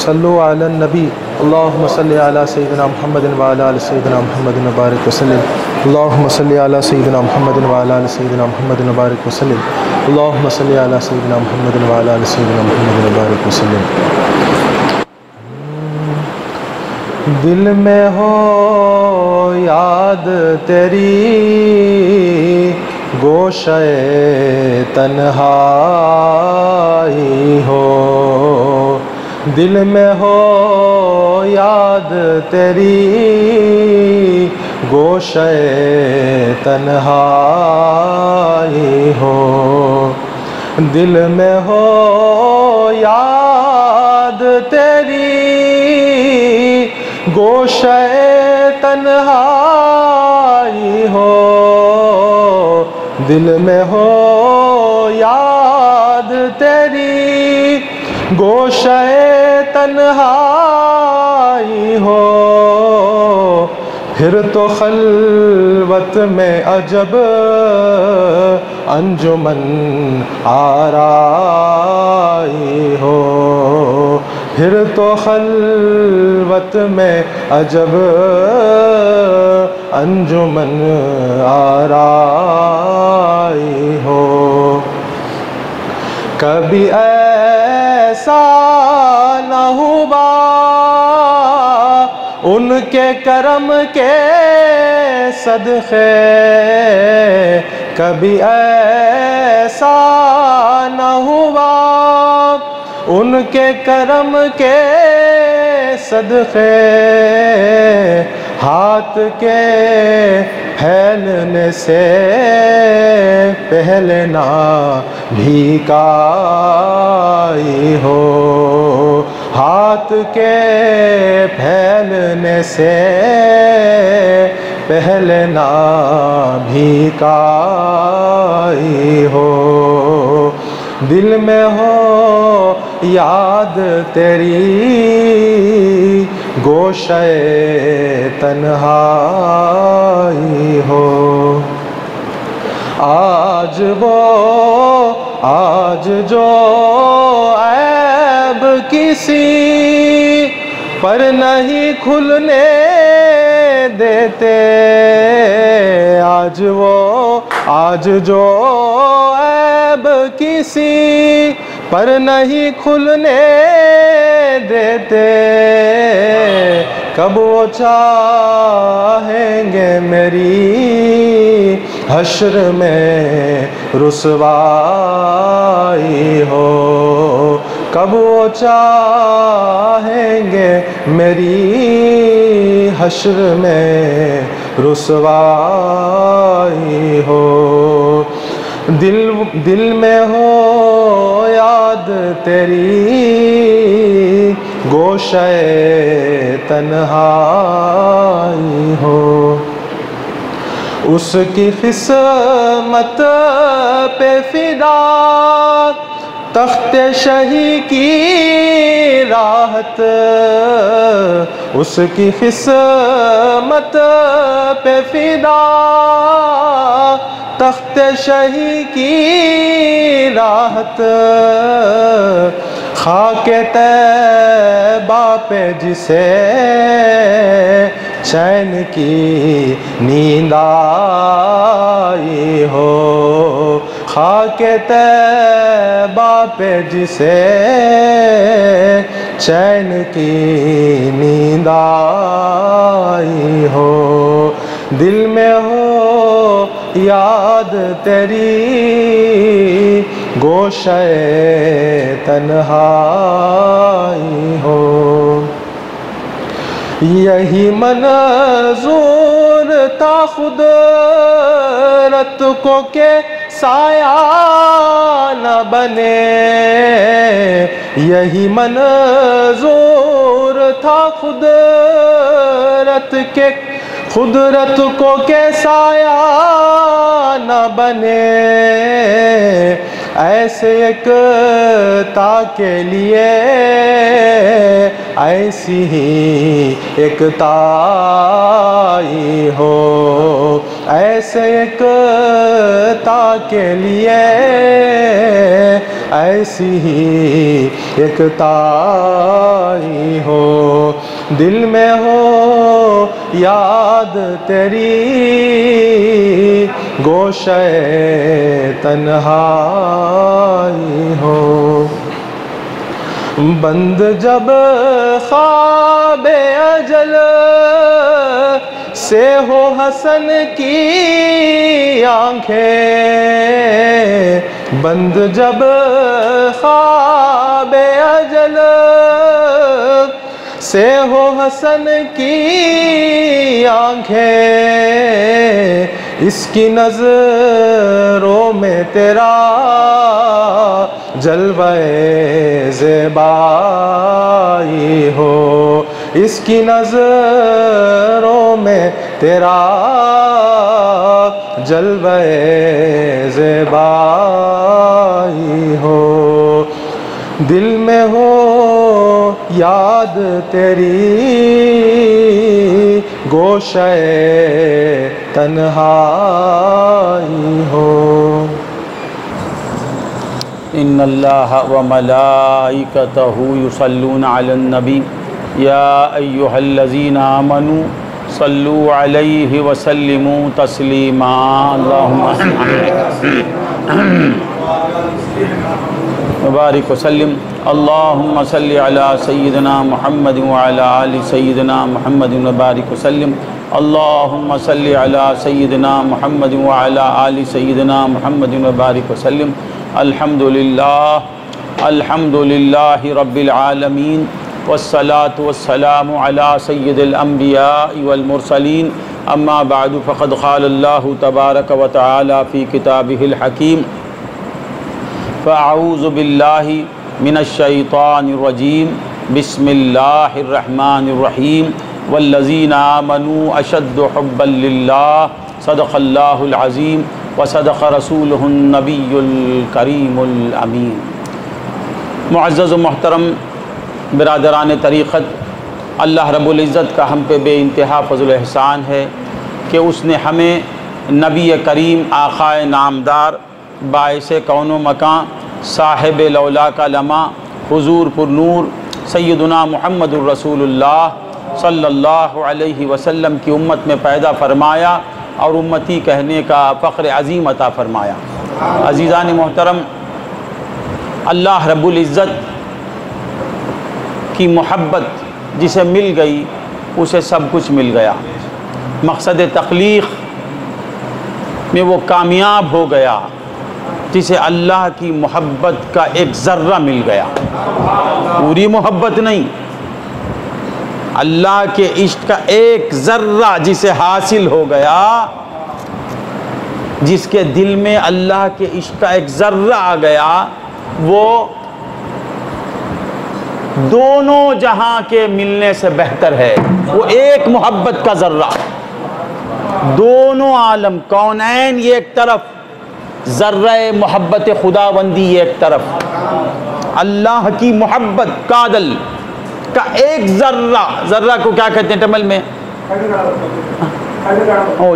صلو علی النبی اللہم صلی علی سیدنا محمد وعلی آل سیدنا محمد وبارک وسلم اللہم صلی علی سیدنا محمد وعلی آل سیدنا محمد وبارک وسلم اللہم صلی علی سیدنا محمد وعلی آل سیدنا محمد وبارک وسلم۔ دل میں ہو یاد تیری گوشہ تنہائی ہو، دل میں ہو یاد تیری گوشہ تنہائی ہو، دل میں ہو یاد تیری گوشہ تنہائی ہو، دل میں ہو یاد تیری گوشہ تنہائی ہو، پھر تو خلوت میں عجب انجمن آرائی ہو، پھر تو خلوت میں عجب انجمن آرائی ہو، کبھی ایسا نہ ہوا ان کے کرم کے صدقے، کبھی ایسا نہ ہوا ان کے کرم کے صدقے، ہاتھ کے پھیلنے سے پہلے نہ بھیک آئی ہو، ہاتھ کے پھیلنے سے پہلے نہ بھیک آئی ہو، دل میں ہو یاد تیری گوشہ تنہائی ہو، آج جو عیب کسی پر نہیں کھلنے دیتے، آج جو عیب کسی پر نہیں کھلنے دیتے، کب وہ چاہیں گے میری حشر میں رسوائی ہو، کب وہ چاہیں گے میری حشر میں رسوائی ہو، دل میں ہو یاد تیری گوشہ تنہائی ہو، اس کی قسمت پہ فدا تخت شہی کی راحت، اس کی قسمت پہ فدا تخت شہی کی راحت، خاک طیبہ پہ جسے چین کی نیند آئی ہو، خاک طیبہ پہ جسے چین کی نیند آئی ہو، دل میں ہو یاد تیری گوشہ تنہائی ہو، یہی منظور تھا قدرت کو کہ سایہ نہ بنے، یہی منظور تھا قدرت کو کہ سایہ نہ بنے، ایسے ایک تا کے لیے ایسی ہی ایک تائی ہو، ایسے ایک تا کے لیے ایسی ہی یکتائی ہو، دل میں ہو یاد تیری گوشہ تنہائی ہو، بند جب خواب اجل سے ہو حسن کی آنکھیں، بند جب خواب اجل سے ہو حسن کی آنکھیں، اس کی نظروں میں تیرا جلوہ زیبائی ہو، اس کی نظروں میں تیرا جلوہ زیبائی ہو، دل میں ہو یاد تیری گوشہ تنہائی ہو۔ ان اللہ وملائکتہ یصلون علی النبی یا ایہا الذین آمنوا صلوا علیہ وسلموا تسلیما۔ اللہم مبارک وسلم۔ اللہم صلی علی سیدنا محمد وعلی آل سیدنا محمد وبارک وسلم۔ اللہم صلی علی سیدنا محمد وعلی آل سیدنا محمد وبارک وسلم۔ الحمدللہ رب العالمین، والصلاة والسلام علی سید الانبیاء والمرسلین، اما بعد فقد قال اللہ تبارک وتعالی فی کتابہ الحکیم، فاعوذ باللہ من الشیطان الرجیم، بسم اللہ الرحمن الرحیم، والذین آمنوا اشد حبا للہ، صدق اللہ العظیم وصدق رسولہ النبی الکریم الامین۔ معزز و محترم برادران طریقت، اللہ رب العزت کا ہم پہ بے انتہا فضل و احسان ہے کہ اس نے ہمیں نبی کریم آقائے نامدار، باعث کون و مکان، صاحب لولا کا لمع، حضور پر نور سیدنا محمد الرسول اللہ صلی اللہ علیہ وسلم کی امت میں پیدا فرمایا اور امتی کہنے کا فخر عظیم عطا فرمایا۔ عزیزان محترم، اللہ رب العزت کی محبت جسے مل گئی اسے سب کچھ مل گیا، مقصد تخلیق میں وہ کامیاب ہو گیا جسے اللہ کی محبت کا ایک ذرہ مل گیا، پوری محبت نہیں، اللہ کے عشق کا ایک ذرہ جسے حاصل ہو گیا، جس کے دل میں اللہ کے عشق کا ایک ذرہ آ گیا، وہ دونوں جہاں کے ملنے سے بہتر ہے۔ وہ ایک محبت کا ذرہ، دونوں عالم کونین یہ ایک طرف، ذرہ محبت خداوندی ایک طرف، اللہ کی محبت کادل کا ایک ذرہ، ذرہ کو کیا کہتے ہیں تمل میں،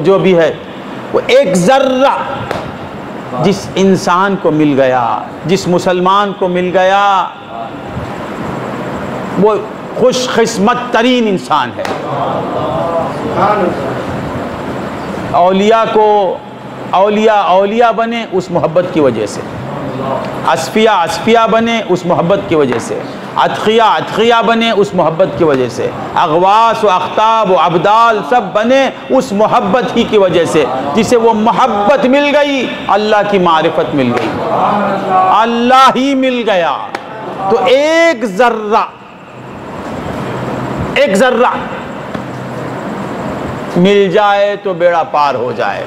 جو بھی ہے، وہ ایک ذرہ جس انسان کو مل گیا، جس مسلمان کو مل گیا، وہ خوش قسمت ترین انسان ہے۔ اولیاء کو اولیاء بنے اس محبت کی وجہ سے، اصفیاء بنے اس محبت کی وجہ سے، اتقیاء بنے اس محبت کی وجہ سے، اغواس و اختاب و ابدال سب بنے اس محبت ہی کی وجہ سے۔ جسے وہ محبت مل گئی اللہ کی معرفت مل گئی، اللہ ہی مل گیا۔ تو ایک ذرہ مل جائے تو بیڑا پار ہو جائے۔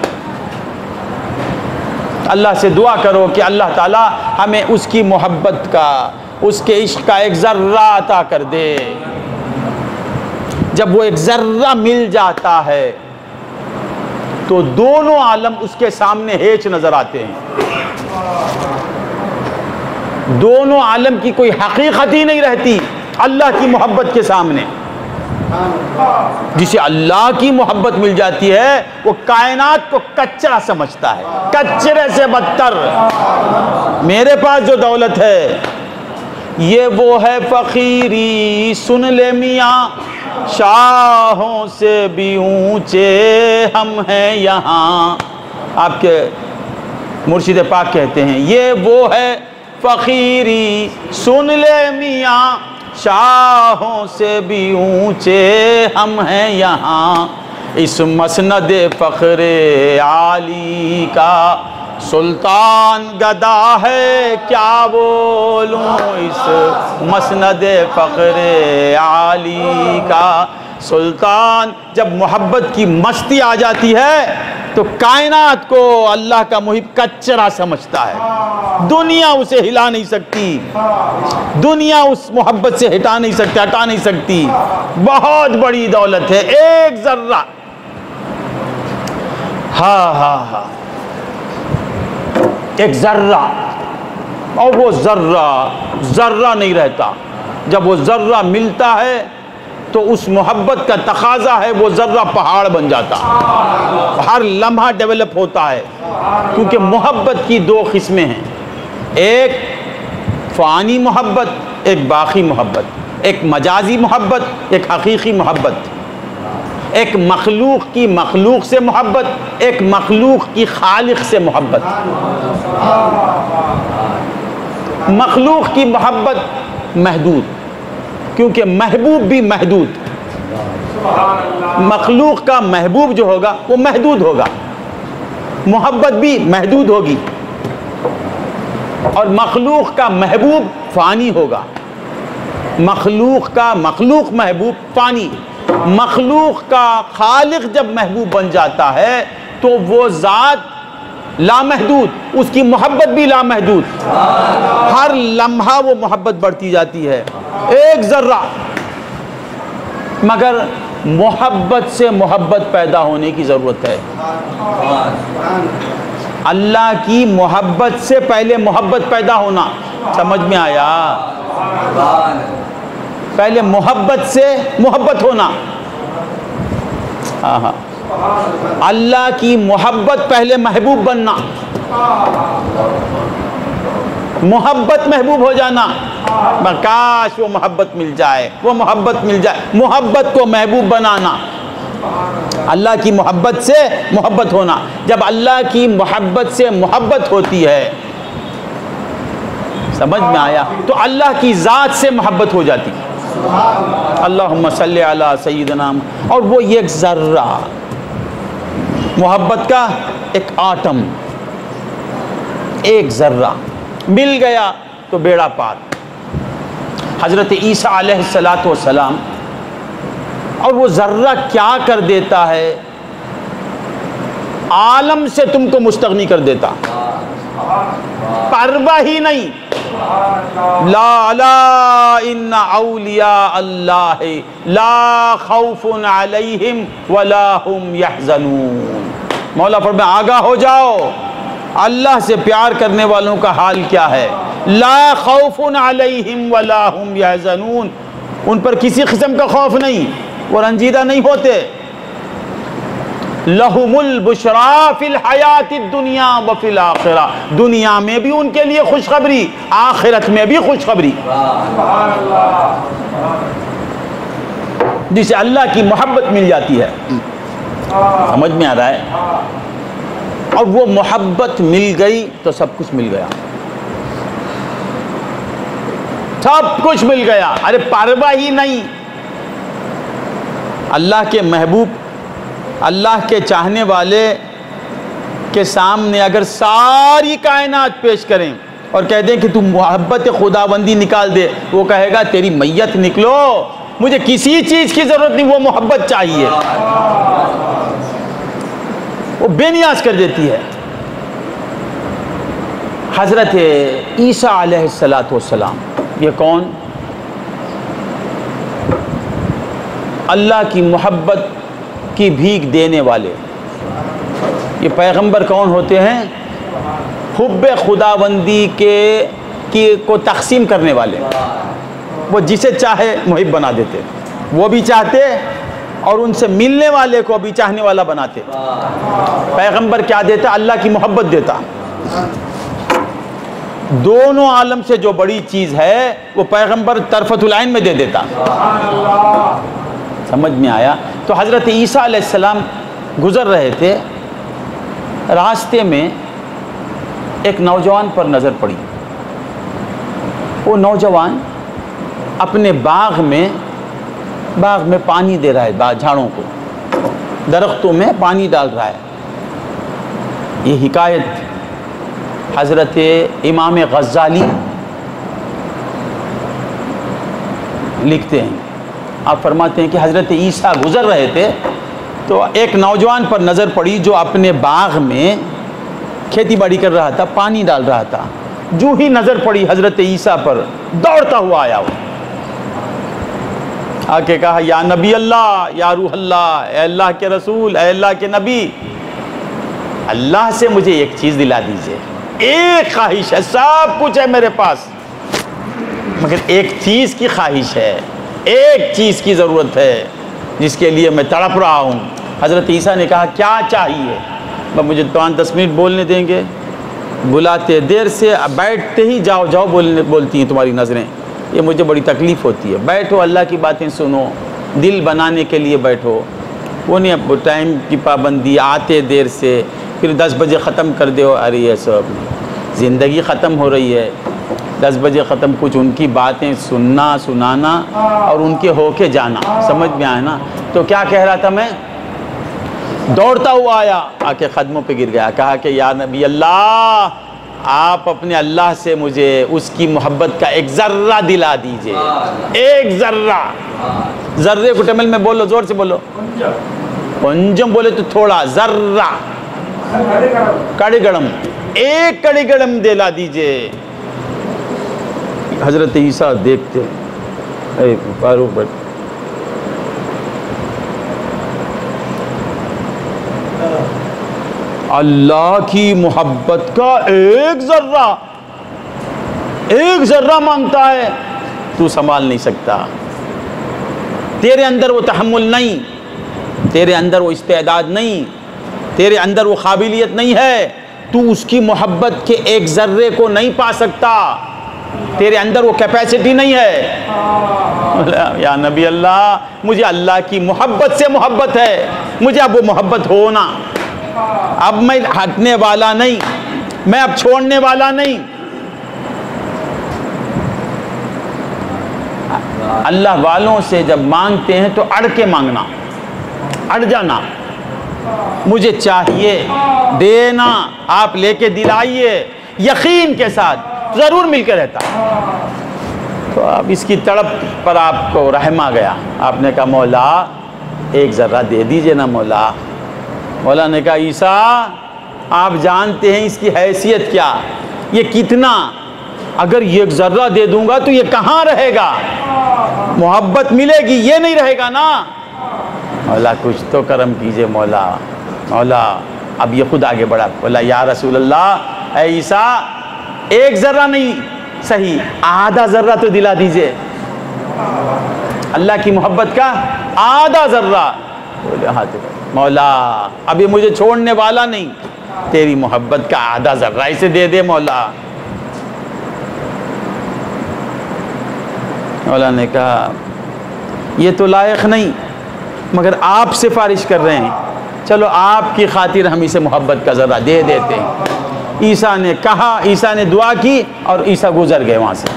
اللہ سے دعا کرو کہ اللہ تعالی ہمیں اس کی محبت کا، اس کے عشق کا ایک ذرہ عطا کر دے۔ جب وہ ایک ذرہ مل جاتا ہے تو دونوں عالم اس کے سامنے ہیچ نظر آتے ہیں، دونوں عالم کی کوئی حقیقت ہی نہیں رہتی اللہ کی محبت کے سامنے۔ جسے اللہ کی محبت مل جاتی ہے وہ کائنات کو کچرا سمجھتا ہے، کچرے سے بدتر۔ میرے پاس جو دولت ہے، یہ وہ ہے فقیری سن لے میاں، شاہوں سے بھی اونچے ہم ہیں یہاں۔ آپ کے مرشد پاک کہتے ہیں یہ وہ ہے فقیری سن لے میاں، شاہوں سے بھی اونچے ہم ہیں یہاں۔ اس مسند فخر عالی کا سلطان گدا ہے کیا بولوں، اس مسند فخر عالی کا سلطان۔ جب محبت کی مستی آ جاتی ہے تو کائنات کو اللہ کا محب کچرا سمجھتا ہے، دنیا اسے ہلا نہیں سکتی، دنیا اس محبت سے ہٹا نہیں سکتی۔ بہت بڑی دولت ہے ایک ذرہ، ہاں ایک ذرہ، اور وہ ذرہ نہیں رہتا۔ جب وہ ذرہ ملتا ہے تو اس محبت کا تقاضا ہے وہ ذرہ پہاڑ بن جاتا، ہر لمحہ ڈیولپ ہوتا ہے، کیونکہ محبت کی دو قسمیں ہیں، ایک فانی محبت، ایک باقی محبت، ایک مجازی محبت، ایک حقیقی محبت، ایک مخلوق کی مخلوق سے محبت، ایک مخلوق کی خالق سے محبت۔ مخلوق کی محبت محدود، کیونکہ محبوب بھی محدود، مخلوق کا محبوب جو ہوگا وہ محدود ہوگا، محبت بھی محدود ہوگی، اور مخلوق کا محبوب فانی ہوگا، مخلوق کا محبوب فانی۔ مخلوق کا خالق جب محبوب بن جاتا ہے تو وہ ذات لامحدود، اس کی محبت بھی لامحدود، ہر لمحہ وہ محبت بڑھتی جاتی ہے، ایک ذرہ۔ مگر محبت سے محبت پیدا ہونے کی ضرورت ہے، اللہ کی محبت سے پہلے محبت پیدا ہونا، سمجھ میں آیا؟ پہلے محبت سے محبت ہونا، اللہ کی محبت پہلے محبوب بننا، محبت محبوب ہو جانا، کاش وہ محبت مل جائے، محبت کو محبوب بنانا، اللہ کی محبت سے محبت ہونا۔ جب اللہ کی محبت سے محبت ہوتی ہے، سمجھ میں آیا، تو اللہ کی ذات سے محبت ہو جاتی، اللہم صلی علی سیدنا، اور وہ ایک ذرہ، محبت کا ایک آٹم، ایک ذرہ مل گیا تو بیڑا پار۔ حضرت عیسیٰ علیہ السلام، اور وہ ذرہ کیا کر دیتا ہے، عالم سے تم کو مستغنی کر دیتا، پرواہ ہی نہیں، لا لا ان اولیاء اللہ لا خوف علیہم ولا هم یحزنون۔ مولا فرمایا آگاہ ہو جاؤ، اللہ سے پیار کرنے والوں کا حال کیا ہے، لا خوف علیہم ولا هم یحزنون، ان پر کسی قسم کا خوف نہیں، وہ رنجیدہ نہیں ہوتے۔ لہم البشرا فی الحیات الدنیا وفی الآخرہ، دنیا میں بھی ان کے لیے خوشخبری، آخرت میں بھی خوشخبری۔ جسے اللہ کی محبت مل جاتی ہے، سمجھ میں آ رہا ہے، اور وہ محبت مل گئی تو سب کچھ مل گیا، سب کچھ مل گیا، ارے پرواہ ہی نہیں۔ اللہ کے محبوب، اللہ کے چاہنے والے کے سامنے اگر ساری کائنات پیش کریں اور کہہ دیں کہ تم محبت خداوندی نکال دے، وہ کہے گا تیری میت نکلو، مجھے کسی چیز کی ضرورت نہیں، وہ محبت چاہیے، وہ بے نیاز کر دیتی ہے۔ حضرت عیسیٰ علیہ السلام، یہ کون؟ اللہ کی محبت کی بھیک دینے والے۔ یہ پیغمبر کون ہوتے ہیں؟ حب خداوندی کو تقسیم کرنے والے، وہ جسے چاہے محب بنا دیتے، وہ بھی چاہتے اور ان سے ملنے والے کو بھی چاہنے والا بناتے۔ پیغمبر کیا دیتا؟ اللہ کی محبت دیتا۔ دونوں عالم سے جو بڑی چیز ہے وہ پیغمبر طرفت العین میں دے دیتا. سمجھ میں آیا؟ تو حضرت عیسیٰ علیہ السلام گزر رہے تھے، راستے میں ایک نوجوان پر نظر پڑی. وہ نوجوان اپنے باغ میں پانی دے رہا ہے، جھاڑوں کو، درختوں میں پانی ڈال رہا ہے. یہ حکایت حضرت امام غزالی لکھتے ہیں. آپ فرماتے ہیں کہ حضرت عیسیٰ گزر رہے تھے تو ایک نوجوان پر نظر پڑی جو اپنے باغ میں کھیتی باڑی کر رہا تھا، پانی ڈال رہا تھا. جو ہی نظر پڑی حضرت عیسیٰ پر، دوڑتا ہوا آیا وہ، آ کے کہا یا نبی اللہ، یا روح اللہ، اے اللہ کے رسول، اے اللہ کے نبی، اللہ سے مجھے ایک چیز دلا دیجئے. ایک خواہش ہے، سب کچھ ہے میرے پاس، مگر ایک چیز کی خواہش ہے، ایک چیز کی ضرورت ہے جس کے لیے میں تڑپ رہا ہوں. حضرت عیسیٰ نے کہا کیا چاہیے؟ مجھے 5-10 منٹ بولنے دیں گے؟ بلاتے دیر سے، بیٹھتے ہی جاؤ جاؤ بولتی ہیں تمہاری نظریں، یہ مجھے بڑی تکلیف ہوتی ہے. بیٹھو، اللہ کی باتیں سنو، دل بنانے کے لیے بیٹھو. وہ نہیں اب ٹائم کی پابندی، آتے دیر سے، پھر 10 بجے ختم کر دو. ارے یہ سب زندگی ختم ہو رہی ہے، 10 بجے ختم. کچھ ان کی باتیں سننا، سنانا اور ان کے ہو کے جانا. سمجھ میں آیا نا؟ تو کیا کہہ رہا تھا میں؟ دوڑتا ہوا آیا، آ کے قدموں پہ گر گیا. کہا کہ یا نبی اللہ، آپ اپنے اللہ سے مجھے اس کی محبت کا ایک ذرہ دلا دیجئے. ایک ذرہ. ذرے کو تمل میں بولو، زور سے بولو. پنجم بولے تو تھوڑا. ذرہ، کڑی گڑم، ایک کڑی گڑم دلا دیجئے. حضرت عیسیٰ دیکھتے، اے فاروق بھائی، اللہ کی محبت کا ایک ذرہ مانگتا ہے، تو سنبھال نہیں سکتا. تیرے اندر وہ تحمل نہیں، تیرے اندر وہ استعداد نہیں، تیرے اندر وہ قابلیت نہیں ہے، تو اس کی محبت کے ایک ذرے کو نہیں پا سکتا، تیرے اندر وہ کیپیسٹی نہیں ہے. یا نبی اللہ، مجھے اللہ کی محبت سے محبت ہے، مجھے اب وہ محبت ہونا. اب میں ہٹنے والا نہیں، میں اب چھوڑنے والا نہیں. اللہ والوں سے جب مانگتے ہیں تو اڑ کے مانگنا، اڑ جانا. مجھے چاہیے، دینا، آپ لے کے دلائیے یقین کے ساتھ، ضرور مل کے رہتا. تو اب اس کی تڑپ پر آپ کو رحم آ گیا. آپ نے کہا مولا ایک ذرہ دے دیجئے نا مولا. مولا نے کہا عیسیٰ، آپ جانتے ہیں اس کی حیثیت کیا، یہ کتنا، اگر یہ ایک ذرہ دے دوں گا تو یہ کہاں رہے گا، محبت ملے گی، یہ نہیں رہے گا نا. مولا کچھ تو کرم کیجئے مولا. مولا اب یہ خود آگے بڑھا، بولا یا رسول اللہ، اے عیسیٰ ایک ذرہ نہیں صحیح، آدھا ذرہ تو دلا دیجئے، اللہ کی محبت کا آدھا ذرہ. بولے ہاں مولا اب یہ مجھے چھوڑنے والا نہیں، تیری محبت کا آدھا ذرہ اسے دے دے مولا. مولا نے کہا یہ تو لائق نہیں، مگر آپ سفارش کر رہے ہیں، چلو آپ کی خاطر ہم اسے محبت کا ذرہ دے دیتے ہیں. عیسیٰ نے کہا، عیسیٰ نے دعا کی اور عیسیٰ گزر گئے وہاں سے.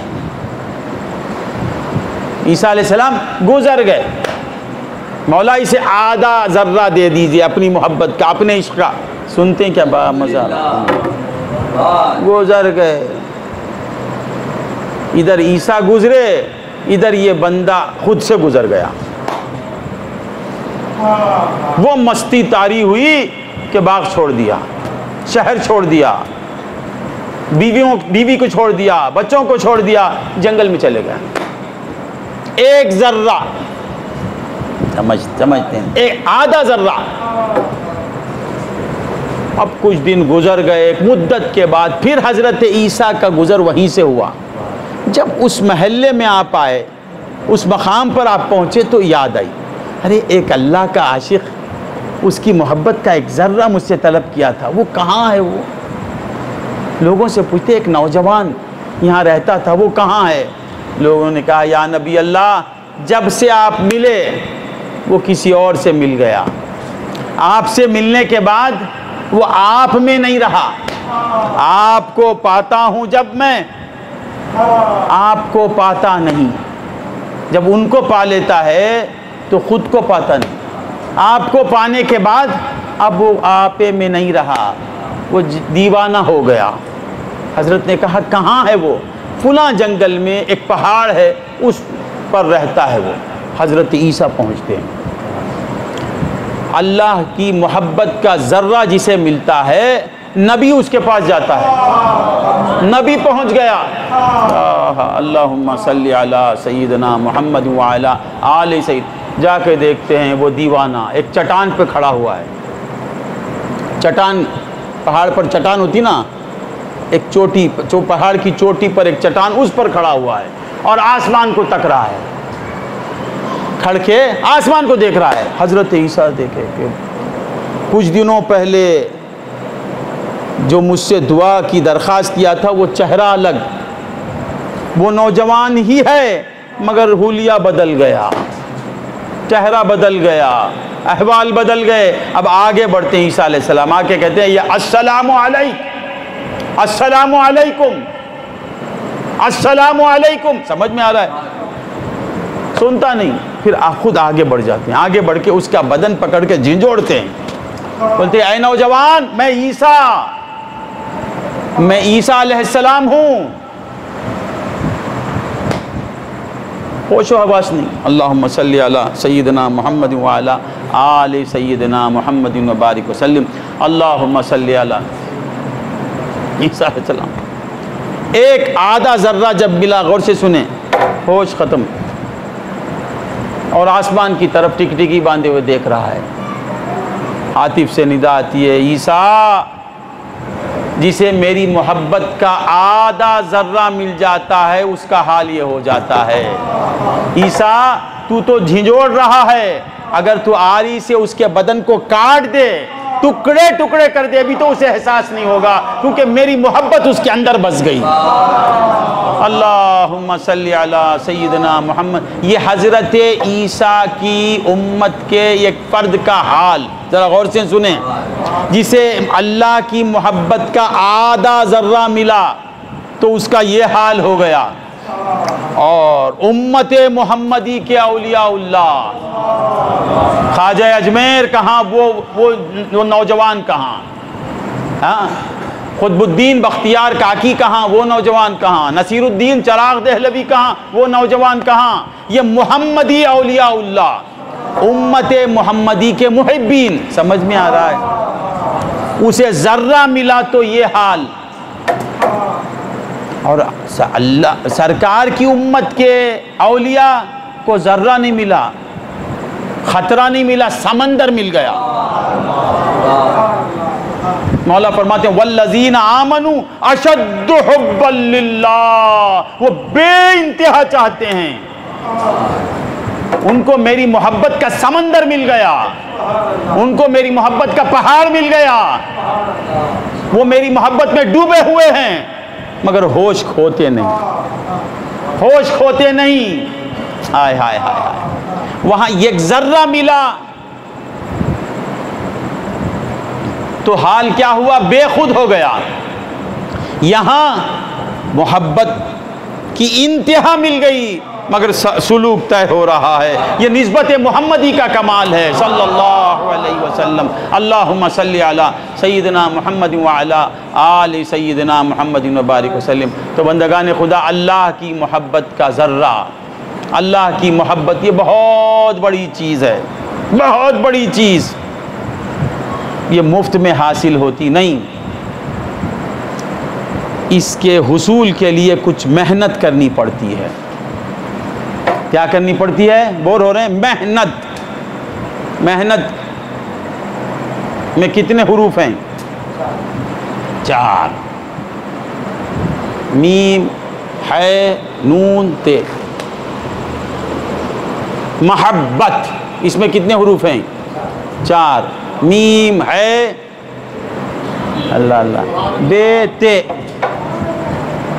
عیسیٰ علیہ السلام گزر گئے. مولا اسے آدھا ذرہ دے دیجئے اپنی محبت کا، اپنے عشق کا. سنتے ہیں کیا بڑا مزہ. گزر گئے. ادھر عیسیٰ گزرے، ادھر یہ بندہ خود سے گزر گیا. وہ مستی طاری ہوئی کہ باغ چھوڑ دیا، شہر چھوڑ دیا، بیوی کو چھوڑ دیا، بچوں کو چھوڑ دیا، جنگل میں چلے گئے. ایک ذرہ سمجھتے ہیں، ایک آدھا ذرہ. اب کچھ دن گزر گئے، ایک مدت کے بعد پھر حضرت عیسیٰ کا گزر وہیں سے ہوا. جب اس محلے میں آپ آئے، اس مقام پر آپ پہنچے تو یاد آئی، ارے ایک اللہ کا عاشق، اس کی محبت کا ایک ذرہ مجھ سے طلب کیا تھا، وہ کہاں ہے؟ وہ لوگوں سے پوچھتے، ایک نوجوان یہاں رہتا تھا، وہ کہاں ہے؟ لوگوں نے کہا یا نبی اللہ، جب سے آپ ملے وہ کسی اور سے مل گیا، آپ سے ملنے کے بعد وہ آپ میں نہیں رہا، آپ کو پاتا ہوں جب میں، آپ کو پاتا نہیں۔ جب ان کو پا لیتا ہے تو خود کو پاتا نہیں، آپ کو پانے کے بعد اب وہ آپ میں نہیں رہا، وہ دیوانہ ہو گیا۔ حضرت نے کہا کہاں ہے وہ؟ فلاں جنگل میں ایک پہاڑ ہے، اس پر رہتا ہے وہ۔ حضرت عیسیٰ پہنچتے ہیں۔ اللہ کی محبت کا ذرہ جسے ملتا ہے، نبی اس کے پاس جاتا ہے، نبی پہنچ گیا۔ اللہم صلی علی سیدنا محمد وعلی آل سید۔ جا کے دیکھتے ہیں وہ دیوانہ ایک چٹان پہ کھڑا ہوا ہے۔ چٹان، پہاڑ پر چٹان ہوتی نا، ایک چوٹی، پہاڑ کی چوٹی پر ایک چٹان، اس پر کھڑا ہوا ہے اور آسمان کو تک رہا ہے، کھڑ کے آسمان کو دیکھ رہا ہے۔ حضرت عیسیٰ دیکھے کہ کچھ دنوں پہلے جو مجھ سے دعا کی درخواست کیا تھا وہ چہرہ الگ، وہ نوجوان ہی ہے مگر حلیہ بدل گیا، چہرہ بدل گیا، احوال بدل گئے۔ اب آگے بڑھتے ہیں عیسیٰ علیہ السلام، آ کے کہتے ہیں یا السلام علیکم، السلام علیکم، السلام علیکم۔ سمجھ میں آ رہا ہے؟ سنتا نہیں، پھر خود آگے بڑھ جاتے ہیں، آگے بڑھ کے اس کا بدن پکڑ کے جھنجھوڑتے ہیں، بولتے ہیں اے نوجوان، میں عیسیٰ علیہ السلام ہوں۔ ہوش و حواس نہیں۔ اللہم صلی علی سیدنا محمد وعلی آل سیدنا محمد وبارک وسلم۔ اللہم صلی علی عیسیٰ علیہ السلام۔ ایک آدھا ذرہ جب ملا، غور سے سنیں، ہوش ختم، اور آسمان کی طرف ٹکٹکی باندھے ہوئے دیکھ رہا ہے۔ عاطف سے ندا آتی ہے عیسیٰ، جسے میری محبت کا آدھا ذرہ مل جاتا ہے اس کا حال یہ ہو جاتا ہے۔ عیسیٰ تو جھنجھوڑ رہا ہے، اگر تو آری سے اس کے بدن کو کاٹ دے، ٹکڑے ٹکڑے کر دے، ابھی تو اسے احساس نہیں ہوگا، کیونکہ میری محبت اس کے اندر بس گئی۔ اللہم صلی علی سیدنا محمد۔ یہ حضرت عیسیٰ کی امت کے ایک فرد کا حال، ذرا غور سے سنیں، جسے اللہ کی محبت کا آدھا ذرہ ملا تو اس کا یہ حال ہو گیا۔ اور امت محمدی کے اولیاء اللہ، خواجہ اجمیر کہاں، وہ نوجوان کہاں، ہاں، قطب الدین بختیار کاکی کہاں، وہ نوجوان کہاں، نصیر الدین چراغ دہلوی کہاں، وہ نوجوان کہاں؟ یہ محمدی اولیاء اللہ، امت محمدی کے محبین۔ سمجھ میں آ رہا ہے؟ اسے ذرہ ملا تو یہ حال، اور اللہ سرکار کی امت کے اولیاء کو ذرہ نہیں ملا، خطرہ نہیں ملا، سمندر مل گیا۔ مولا فرماتے ہیں والذین آمنوا اشد حبا للہ، وہ بے انتہا چاہتے ہیں، ان کو میری محبت کا سمندر مل گیا، ان کو میری محبت کا پہاڑ مل گیا، وہ میری محبت میں ڈوبے ہوئے ہیں مگر ہوش کھوتے نہیں، ہوش کھوتے نہیں۔ ہائے ہائے ہائے ہائے، وہاں ایک ذرہ ملا تو حال کیا ہوا؟ بے خود ہو گیا۔ یہاں محبت کی انتہا مل گئی مگر سلوک طے ہو رہا ہے۔ یہ نسبت محمدی کا کمال ہے صلی اللہ علیہ وسلم۔ اللہم صلی علی سیدنا محمد وعلی آل سیدنا محمد وبارک وسلم۔ تو بندگان خدا، اللہ کی محبت کا ذرہ، اللہ کی محبت، یہ بہت بڑی چیز ہے، بہت بڑی چیز۔ یہ مفت میں حاصل ہوتی نہیں، اس کے حصول کے لیے کچھ محنت کرنی پڑتی ہے۔ کیا کرنی پڑتی ہے؟ بور ہو رہے ہیں؟ محنت۔ محنت میں کتنے حروف ہیں؟ 4، میم، ہے، نون، تے۔ محبت، اس میں کتنے حروف ہیں؟ 4، میم، ہے، اللہ اللہ، بے، تے۔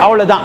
அவ்வளவுதான்।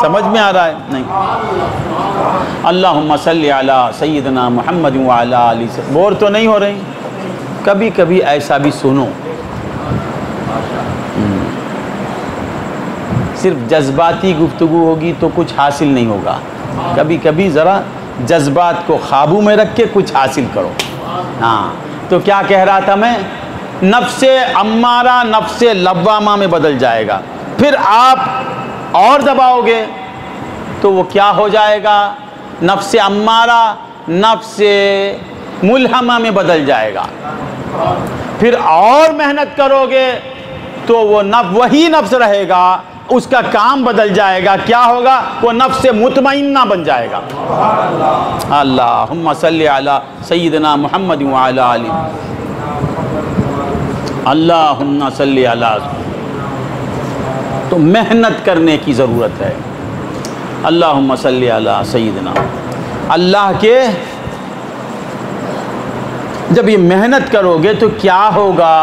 سمجھ میں آ رہا ہے؟ نہیں۔ اللہم صلی علی سیدنا محمد وعلی آلہ، بور تو نہیں ہو رہے؟ کبھی کبھی ایسا بھی سنو، صرف جذباتی گفتگو ہوگی تو کچھ حاصل نہیں ہوگا، کبھی کبھی ذرا جذبات کو قابو میں رکھ کے کچھ حاصل کرو۔ ہاں تو کیا کہہ رہا تھا میں؟ نفس امارہ نفس لوامہ میں بدل جائے گا، پھر آپ اور دباؤ گے تو وہ کیا ہو جائے گا؟ نفس امارہ نفس ملہمہ میں بدل جائے گا، پھر اور محنت کرو گے تو وہ وہی نفس رہے گا، اس کا کام بدل جائے گا، کیا ہوگا؟ وہ نفس مطمئنہ بن جائے گا۔ اللہم صلی علی سیدنا محمد وعلی آلہ، اللہم صلی علی۔ تو محنت کرنے کی ضرورت ہے۔ اللہم صلی علی سیدنا، اللہ کے جب یہ محنت کرو گے تو کیا ہوگا؟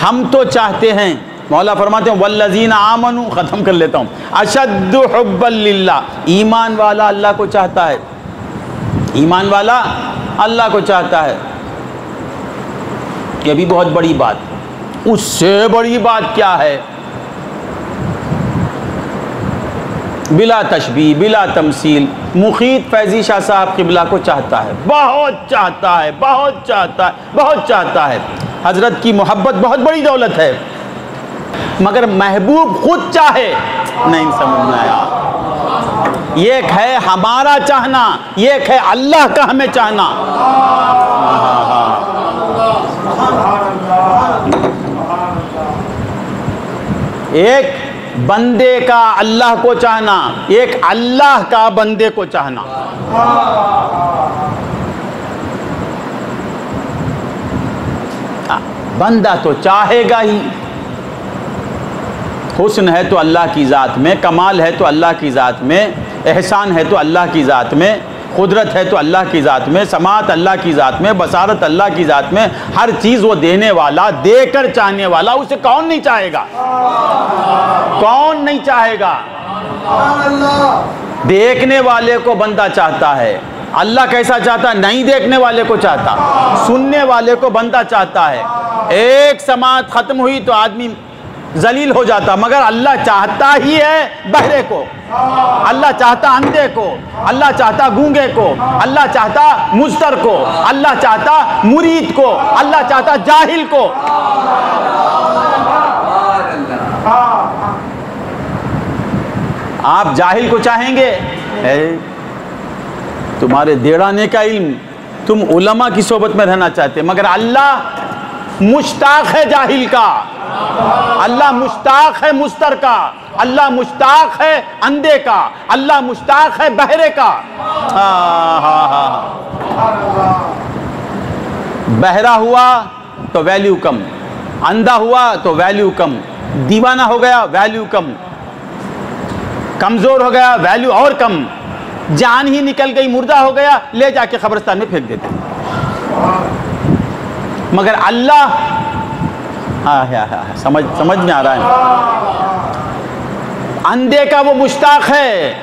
ہم تو چاہتے ہیں، مولا فرماتے ہیں والذین آمنوا، ختم کر لیتا ہوں، اشد حبا للہ، ایمان والا اللہ کو چاہتا ہے، ایمان والا اللہ کو چاہتا ہے۔ یہ بھی بہت بڑی بات، اس سے بڑی بات کیا ہے؟ بلا تشبیہ بلا تمثیل مقیت فیضی شاہ صاحب قبلہ کو چاہتا ہے، بہت چاہتا ہے، بہت چاہتا ہے، بہت چاہتا ہے۔ حضرت کی محبت بہت بڑی دولت ہے، مگر محبوب خود چاہے نہیں سمجھ میں آیا۔ ایک ہے ہمارا چاہنا، ایک ہے اللہ کا ہمیں چاہنا۔ ایک بندے کا اللہ کو چاہنا، ایک اللہ کا بندے کو چاہنا۔ بندہ تو چاہے گا ہی، حسن ہے تو اللہ کی ذات میں، کمال ہے تو اللہ کی ذات میں، احسان ہے تو اللہ کی ذات میں، قدرت ہے تو اللہ کی ذات میں، سماعت اللہ کی ذات میں، بصارت اللہ کی ذات میں، ہر چیز وہ دینے والا، دے کر چاہنے والا، اسے کون نہیں چاہے گا؟ کون نہیں چاہے گا؟ دیکھنے والے کو بندہ چاہتا ہے، اللہ کیسا چاہتا ہے؟ نہیں دیکھنے والے کو چاہتا، سننے والے کو بندہ چاہتا ہے۔ ایک سماعت ختم ہوئی تو آدمی ذلیل ہو جاتا، مگر اللہ چاہتا ہی ہے بہرے کو، اللہ چاہتا اندھے کو، اللہ چاہتا گونگے کو، اللہ چاہتا مضطر کو، اللہ چاہتا مرید کو، اللہ چاہتا جاہل کو۔ آپ جاہل کو چاہیں گے؟ تمہارے دیڑانے کا علم، تم علماء کی صحبت میں رہنا چاہتے، مگر اللہ مشتاق ہے جاہل کا، اللہ مشتاق ہے مضطر کا، اللہ مشتاق ہے اندھے کا، اللہ مشتاق ہے بہرے کا۔ بہرا ہوا تو ویلیو کم، اندھا ہوا تو ویلیو کم، دیوانہ ہو گیا ویلیو کم، کمزور ہو گیا ویلیو اور کم، جان ہی نکل گئی مردہ ہو گیا لے جا کے قبرستان میں پھینک دیتے۔ مگر اللہ سمجھ میں آ رہا ہے؟ اندھے کا وہ مشتاق ہے،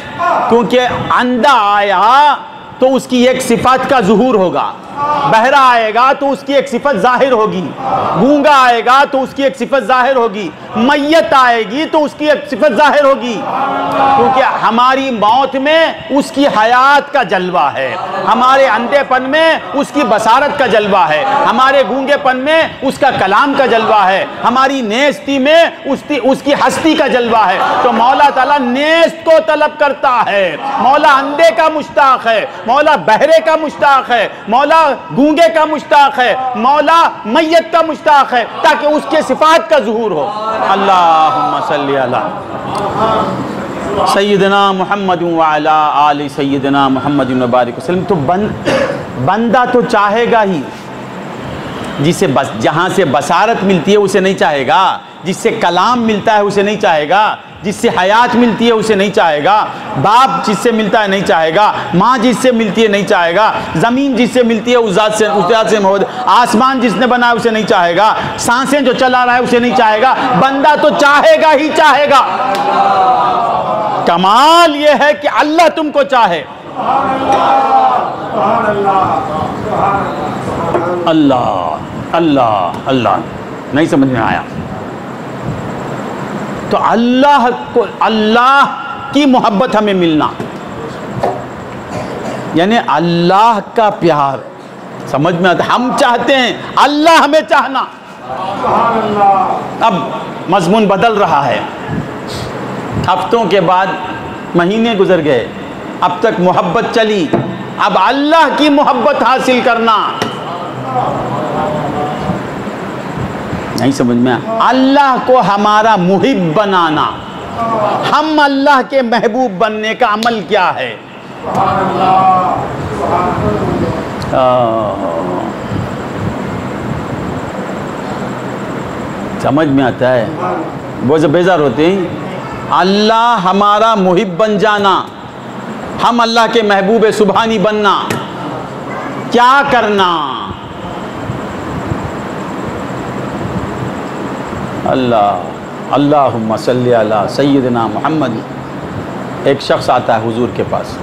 کیونکہ اندھا آیا تو اس کی ایک صفات کا ظہور ہوگا، بہرا آئے گا تو اس کی ایک صفت ظاہر ہوگی، گونگا آئے گا تو اس کی ایک صفت ظاہر ہوگی، میت آئے گی تو اس کی ایک صفت ظاہر ہوگی، کیونکہ ہماری موت میں اس کی حیات کا جلوہ ہے، ہمارے اندھے پن میں اس کی بصارت کا جلوہ ہے، ہمارے گونگے پن میں اس کا کلام کا جلوہ ہے، ہماری نیستی میں اس کی ہستی کا جلوہ ہے۔ تو مولا تعالیٰ نیست کو طلب کرتا ہے، مولا اندھے کا مشتاق ہے، مولا بہرے کا مشتاق ہے، مولا گونگے کا مشتاق ہے، مولا میت کا مشتاق ہے، تاکہ اس کے صفات کا ظہور ہو۔ اللہم صلی علی سیدنا محمد وعلی آل سیدنا محمد مبارک وسلم۔ تو بندہ تو چاہے گا ہی، جہاں سے بصارت ملتی ہے اسے نہیں چاہے گا، جس سے کلام ملتا ہے اسے نہیں چاہے گا، جس سے حیات ملتی ہے اسے نہیں چاہے گا، باپ جس سے ملتا ہے نہیں چاہے گا، ماں جس سے ملتی ہے نہیں چاہے گا، زمین جس سے ملتی ہے اس ذات سے محبت، آسمان جس نے بنایا اسے نہیں چاہے گا، سانسیں جو چلا رہا ہے اسے نہیں چاہے گا، بندہ تو چاہے گا ہی چاہے گا۔ کمال یہ ہے کہ اللہ تم کو چاہے۔ اللہ اللہ اللہ، نہیں سمجھ میں آیا؟ تو اللہ کی محبت ہمیں ملنا، یعنی اللہ کا پیار سمجھ میں آتا۔ ہم چاہتے ہیں، اللہ ہمیں چاہنا۔ اب مضمون بدل رہا ہے، ہفتوں کے بعد مہینے گزر گئے، اب تک محبت چلی، اب اللہ کی محبت حاصل کرنا۔ نہیں سمجھ میں آیا؟ اللہ کو ہمارا محب بنانا، ہم اللہ کے محبوب بننے کا عمل کیا ہے؟ سمجھ میں آتا ہے؟ وہ جب بیزار ہوتے ہیں، اللہ ہمارا محب بن جانا، ہم اللہ کے محبوب سبحانی بننا، کیا کرنا؟ اللہم صلی علی سیدنا محمد۔ ایک شخص آتا ہے حضور کے پاس،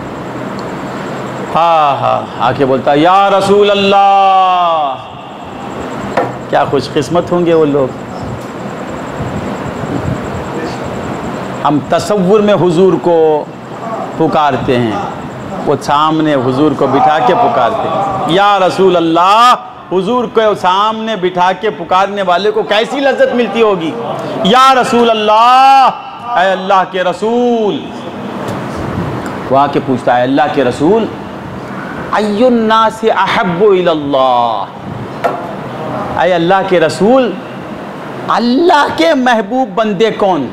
آ کے بولتا ہے یا رسول اللہ۔ کیا خوش قسمت ہوں گے وہ لوگ۔ ہم تصور میں حضور کو پکارتے ہیں، وہ سامنے حضور کو بٹھا کے پکارتے ہیں یا رسول اللہ۔ حضور کو سامنے بٹھا کے پکارنے والے کو کیسی لذت ملتی ہوگی؟ یا رسول اللہ، اے اللہ کے رسول۔ وہ آ کے پوچھتا ہے اللہ کے رسول، ای الناس احب الی اللہ، اے اللہ کے رسول اللہ کے محبوب بندے کون؟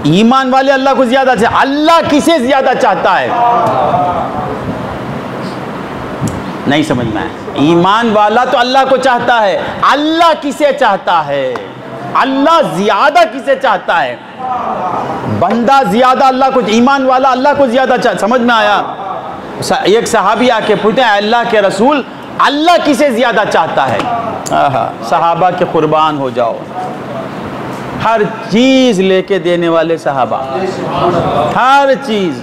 ایمان والے اللہ کو زیادہ چاہتے، اللہ کسے زیادہ چاہتا ہے؟ نہیں سمجھ میں آیا؟ ایمان والا تو اللہ کو چاہتا ہے، اللہ کسے چاہتا ہے؟ اللہ زیادہ کسے چاہتا ہے؟ بندہ زیادہ اللہ کو، ایمان والا اللہ کو زیادہ چاہتا۔ سمجھ میں آیا؟ ایک صحابی آ کے پوچھتے ہیں اللہ کے رسول اللہ کسے زیادہ چاہتا ہے؟ صحابہ کے قربان ہو جاؤ، ہر چیز لے کے دینے والے صحابہ، ہر چیز۔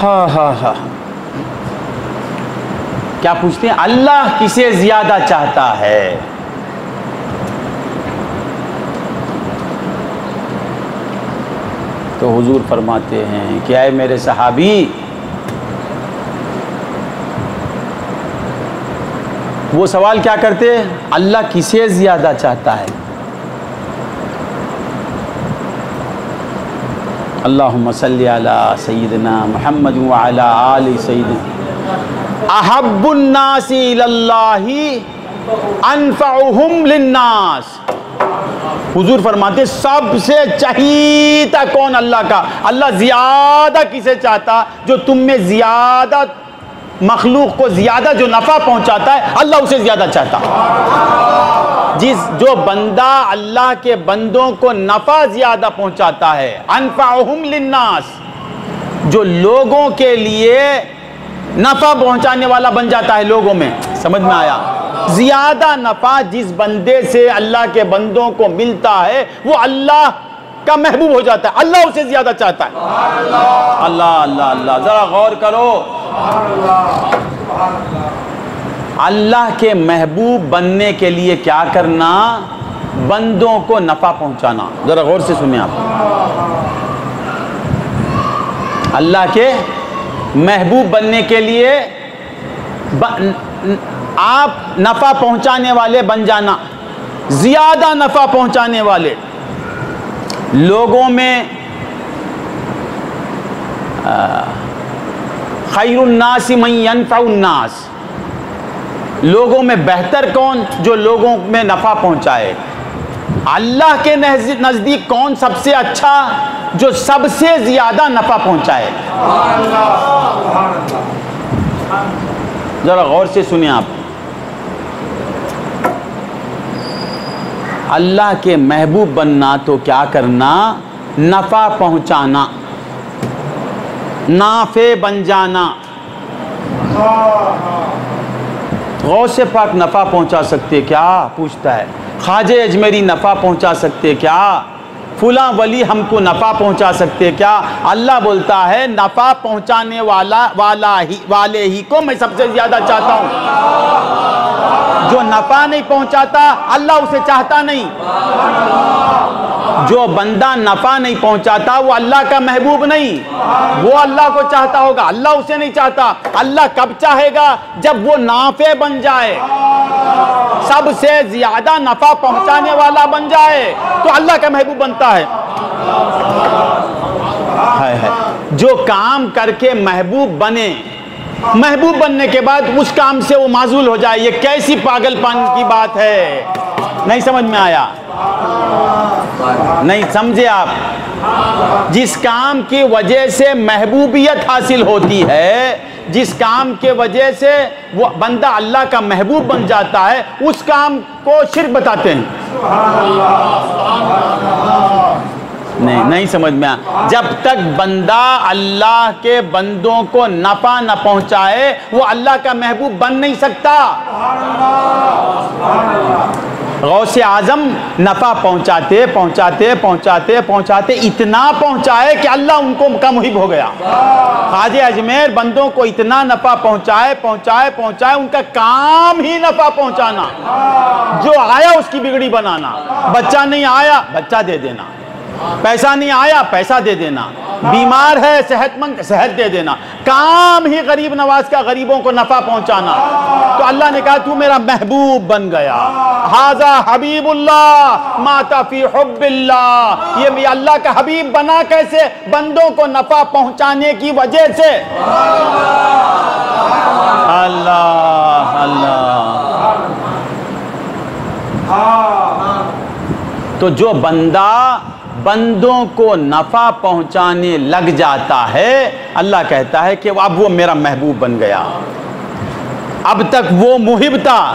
ہاں کیا پوچھتے ہیں؟ اللہ کسے زیادہ چاہتا ہے؟ تو حضور فرماتے ہیں کہ اے میرے صحابی، وہ سوال کیا کرتے؟ اللہ کسے زیادہ چاہتا ہے؟ اللہم صلی علی سیدنا محمد وعلی آل سیدنا۔ احب الناس الی اللہ انفعہم للناس۔ حضور فرماتے سب سے چہیتا کون اللہ کا؟ اللہ زیادہ کسے چاہتا؟ جو تم میں زیادہ مخلوق کو زیادہ جو نفع پہنچاتا ہے، اللہ اسے زیادہ چاہتا۔ جو بندہ اللہ کے بندوں کو نفع زیادہ پہنچاتا ہے، انفعہم للناس، جو لوگوں کے لیے نفع پہنچانے والا بن جاتا ہے لوگوں میں۔ سمجھ میں آیا؟ زیادہ نفع جس بندے سے اللہ کے بندوں کو ملتا ہے وہ اللہ کا محبوب ہو جاتا ہے، اللہ اسے زیادہ چاہتا ہے۔ اللہ اللہ اللہ، ذرا غور کرو۔ اللہ کے محبوب بننے کے لیے کیا کرنا؟ بندوں کو نفع پہنچانا۔ ذرا غور سے سنیں آپ۔ اللہ کے محبوب بننے کے لیے آپ نفع پہنچانے والے بن جانا، زیادہ نفع پہنچانے والے لوگوں میں۔ خیر الناس من ینفع الناس، لوگوں میں بہتر کون؟ جو لوگوں میں نفع پہنچائے۔ اللہ کے نزدیک کون سب سے اچھا؟ جو سب سے زیادہ نفع پہنچائے. ذرا غور سے سنیں آپ. اللہ کے محبوب بننا تو کیا کرنا؟ نفع پہنچانا، نافع بن جانا. غوث پاک نفع پہنچا سکتے کیا؟ پوچھتا ہے. خواجہ اجمیری نفع پہنچا سکتے کیا؟ فلاں ولی ہم کو نفع پہنچا سکتے کیا؟ اللہ بولتا ہے نفع پہنچانے والے ہی کو میں سب سے زیادہ چاہتا ہوں. جو نفع نہیں پہنچاتا اللہ اسے چاہتا نہیں. جو بندہ نفع نہیں پہنچاتا وہ اللہ کا محبوب نہیں. وہ اللہ کو چاہتا ہوگا، اللہ اسے نہیں چاہتا. اللہ کب چاہے گا؟ جب وہ نافع بن جائے، سب سے زیادہ نفع پہنچانے والا بن جائے تو اللہ کا محبوب بنتا ہے. جو کام کر کے محبوب بنے، محبوب بننے کے بعد اس کام سے وہ معزول ہو جائے، یہ کیسی پاگل پن کی بات ہے؟ نہیں سمجھ میں آیا؟ نہیں سمجھے آپ؟ جس کام کی وجہ سے محبوبیت حاصل ہوتی ہے، جس کام کے وجہ سے وہ بندہ اللہ کا محبوب بن جاتا ہے، اس کام کو شرک بتاتے ہیں. نہیں سمجھ میں آیا؟ جب تک بندہ اللہ کے بندوں کو نفع نہ پہنچائے وہ اللہ کا محبوب بن نہیں سکتا. غوث اعظم نفع پہنچاتے اتنا پہنچائے کہ اللہ ان کو کا محب ہو گیا. خواجہ اجمیر بندوں کو اتنا نفع پہنچائے ان کا کام ہی نفع پہنچانا. جو آیا اس کی بگڑی بنانا. بچہ نہیں آیا بچہ دے دینا، پیسہ نہیں آیا پیسہ دے دینا، بیمار ہے صحت مند صحت دے دینا. کام ہی غریب نواز کا، غریبوں کو نفع پہنچانا. تو اللہ نے کہا تو میرا محبوب بن گیا. ھذا حبیب اللہ مات فی حب اللہ. یہ اللہ کا حبیب بنا کیسے؟ بندوں کو نفع پہنچانے کی وجہ سے. اللہ اللہ. تو جو بندہ بندوں کو نفع پہنچانے لگ جاتا ہے، اللہ کہتا ہے کہ اب وہ میرا محبوب بن گیا. اب تک وہ محب تھا،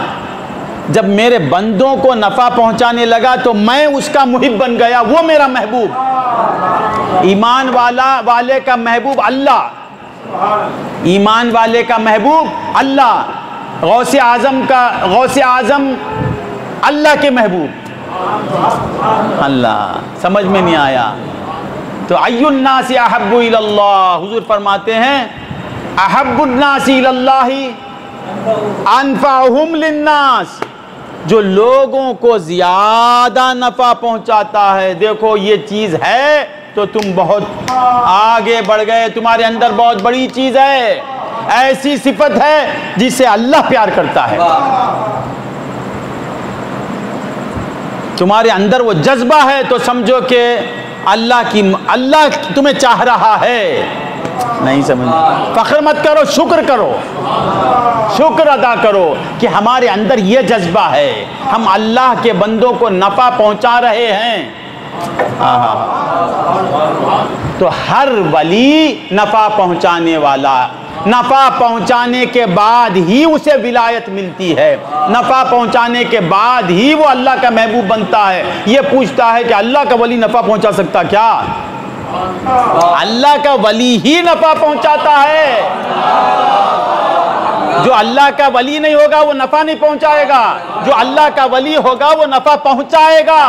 جب میرے بندوں کو نفع پہنچانے لگا تو میں اس کا محب بن گیا، وہ میرا محبوب. ایمان والے کا محبوب اللہ، ایمان والے کا محبوب اللہ. غوث اعظم اللہ کے محبوب اللہ. سمجھ میں نہیں آیا؟ تو ای الناس احب الی اللہ، حضور فرماتے ہیں احب الناس الی اللہ انفعہم للناس. جو لوگوں کو زیادہ نفع پہنچاتا ہے، دیکھو یہ چیز ہے تو تم بہت آگے بڑھ گئے، تمہارے اندر بہت بڑی چیز ہے. ایسی صفت ہے جس سے اللہ پیار کرتا ہے. تمہارے اندر وہ جذبہ ہے تو سمجھو کہ اللہ تمہیں چاہ رہا ہے. نہیں سمجھ، فخر مت کرو، شکر کرو، شکر ادا کرو کہ ہمارے اندر یہ جذبہ ہے، ہم اللہ کے بندوں کو نفع پہنچا رہے ہیں. تو ہر ولی نفع پہنچانے والا، نفع پہنچانے کے بعد ہی اسے ولایت ملتی ہے، نفع پہنچانے کے بعد ہی وہ اللہ کا محبوب بنتا ہے. یہ پوچھتا ہے کہ اللہ کا ولی نفع پہنچا سکتا کیا؟ اللہ کا ولی ہی نفع پہنچاتا ہے. جو اللہ کا ولی نہیں ہوگا وہ نفع نہیں پہنچائے گا، جو اللہ کا ولی ہوگا وہ نفع پہنچائے گا.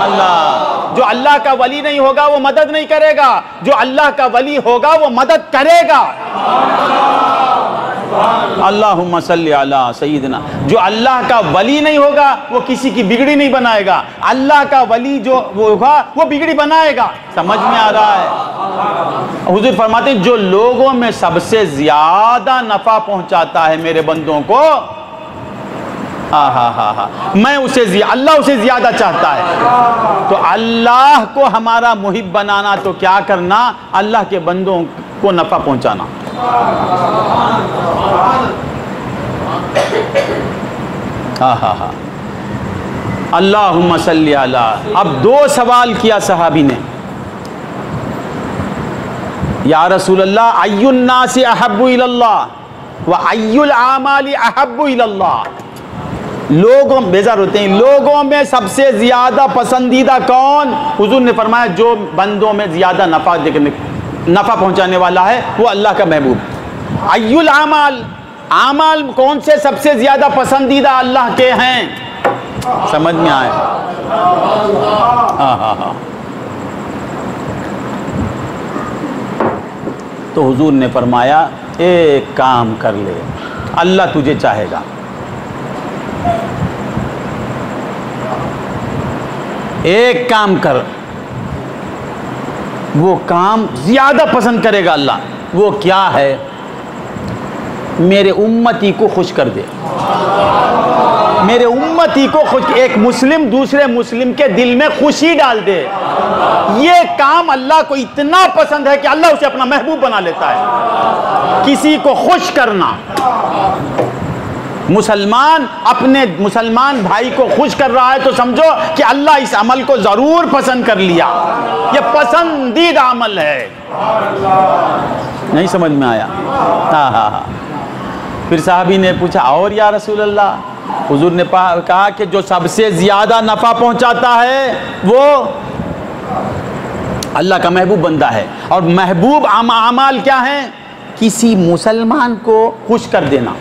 اللہ، جو اللہ کا ولی نہیں ہوگا وہ مدد نہیں کرے گا، جو اللہ کا ولی ہوگا وہ مدد کرے گا. اللہم صلی علی سیدنا. جو اللہ کا ولی نہیں ہوگا وہ کسی کی بگڑی نہیں بنائے گا، اللہ کا ولی جو ہوگا وہ بگڑی بنائے گا. سمجھ میں آ رہا ہے؟ حضور فرماتے ہیں جو لوگوں میں سب سے زیادہ نفع پہنچاتا ہے میرے بندوں کو، میں اللہ اسے زیادہ چاہتا ہے. تو اللہ کو ہمارا محب بنانا تو کیا کرنا؟ اللہ کے بندوں کو نفع پہنچانا. اللہم صلی علی. اب دو سوال کیا صحابی نے. یا رسول اللہ ای الناس احب الی اللہ و ای الاعمال احب الی اللہ، لوگوں بیزار ہوتے ہیں، لوگوں میں سب سے زیادہ پسندیدہ کون؟ حضور نے فرمایا جو بندوں میں زیادہ نفع پہنچانے والا ہے وہ اللہ کا محبوب۔ ای الاعمال، اعمال کون سے سب سے زیادہ پسندیدہ اللہ کے ہیں؟ سمجھ میں آئے؟ ہاں۔ تو حضور نے فرمایا ایک کام کر لے، اللہ تجھے چاہے گا، ایک کام کر، وہ کام زیادہ پسند کرے گا اللہ، وہ کیا ہے؟ میرے امتی کو خوش کر دے، میرے امتی کو خوش، ایک مسلم دوسرے مسلم کے دل میں خوشی ڈال دے، یہ کام اللہ کو اتنا پسند ہے کہ اللہ اسے اپنا محبوب بنا لیتا ہے۔ کسی کو خوش کرنا، مسلمان اپنے مسلمان بھائی کو خوش کر رہا ہے تو سمجھو کہ اللہ اس عمل کو ضرور پسند کر لیا، یہ پسندیدہ عمل ہے۔ نہیں سمجھ میں آیا؟ ہاں۔ پھر صحابی نے پوچھا اور یا رسول اللہ؟ حضور نے کہا کہ جو سب سے زیادہ نفع پہنچاتا ہے وہ اللہ کا محبوب بندہ ہے، اور محبوب اعمال کیا ہیں؟ کسی مسلمان کو خوش کر دینا۔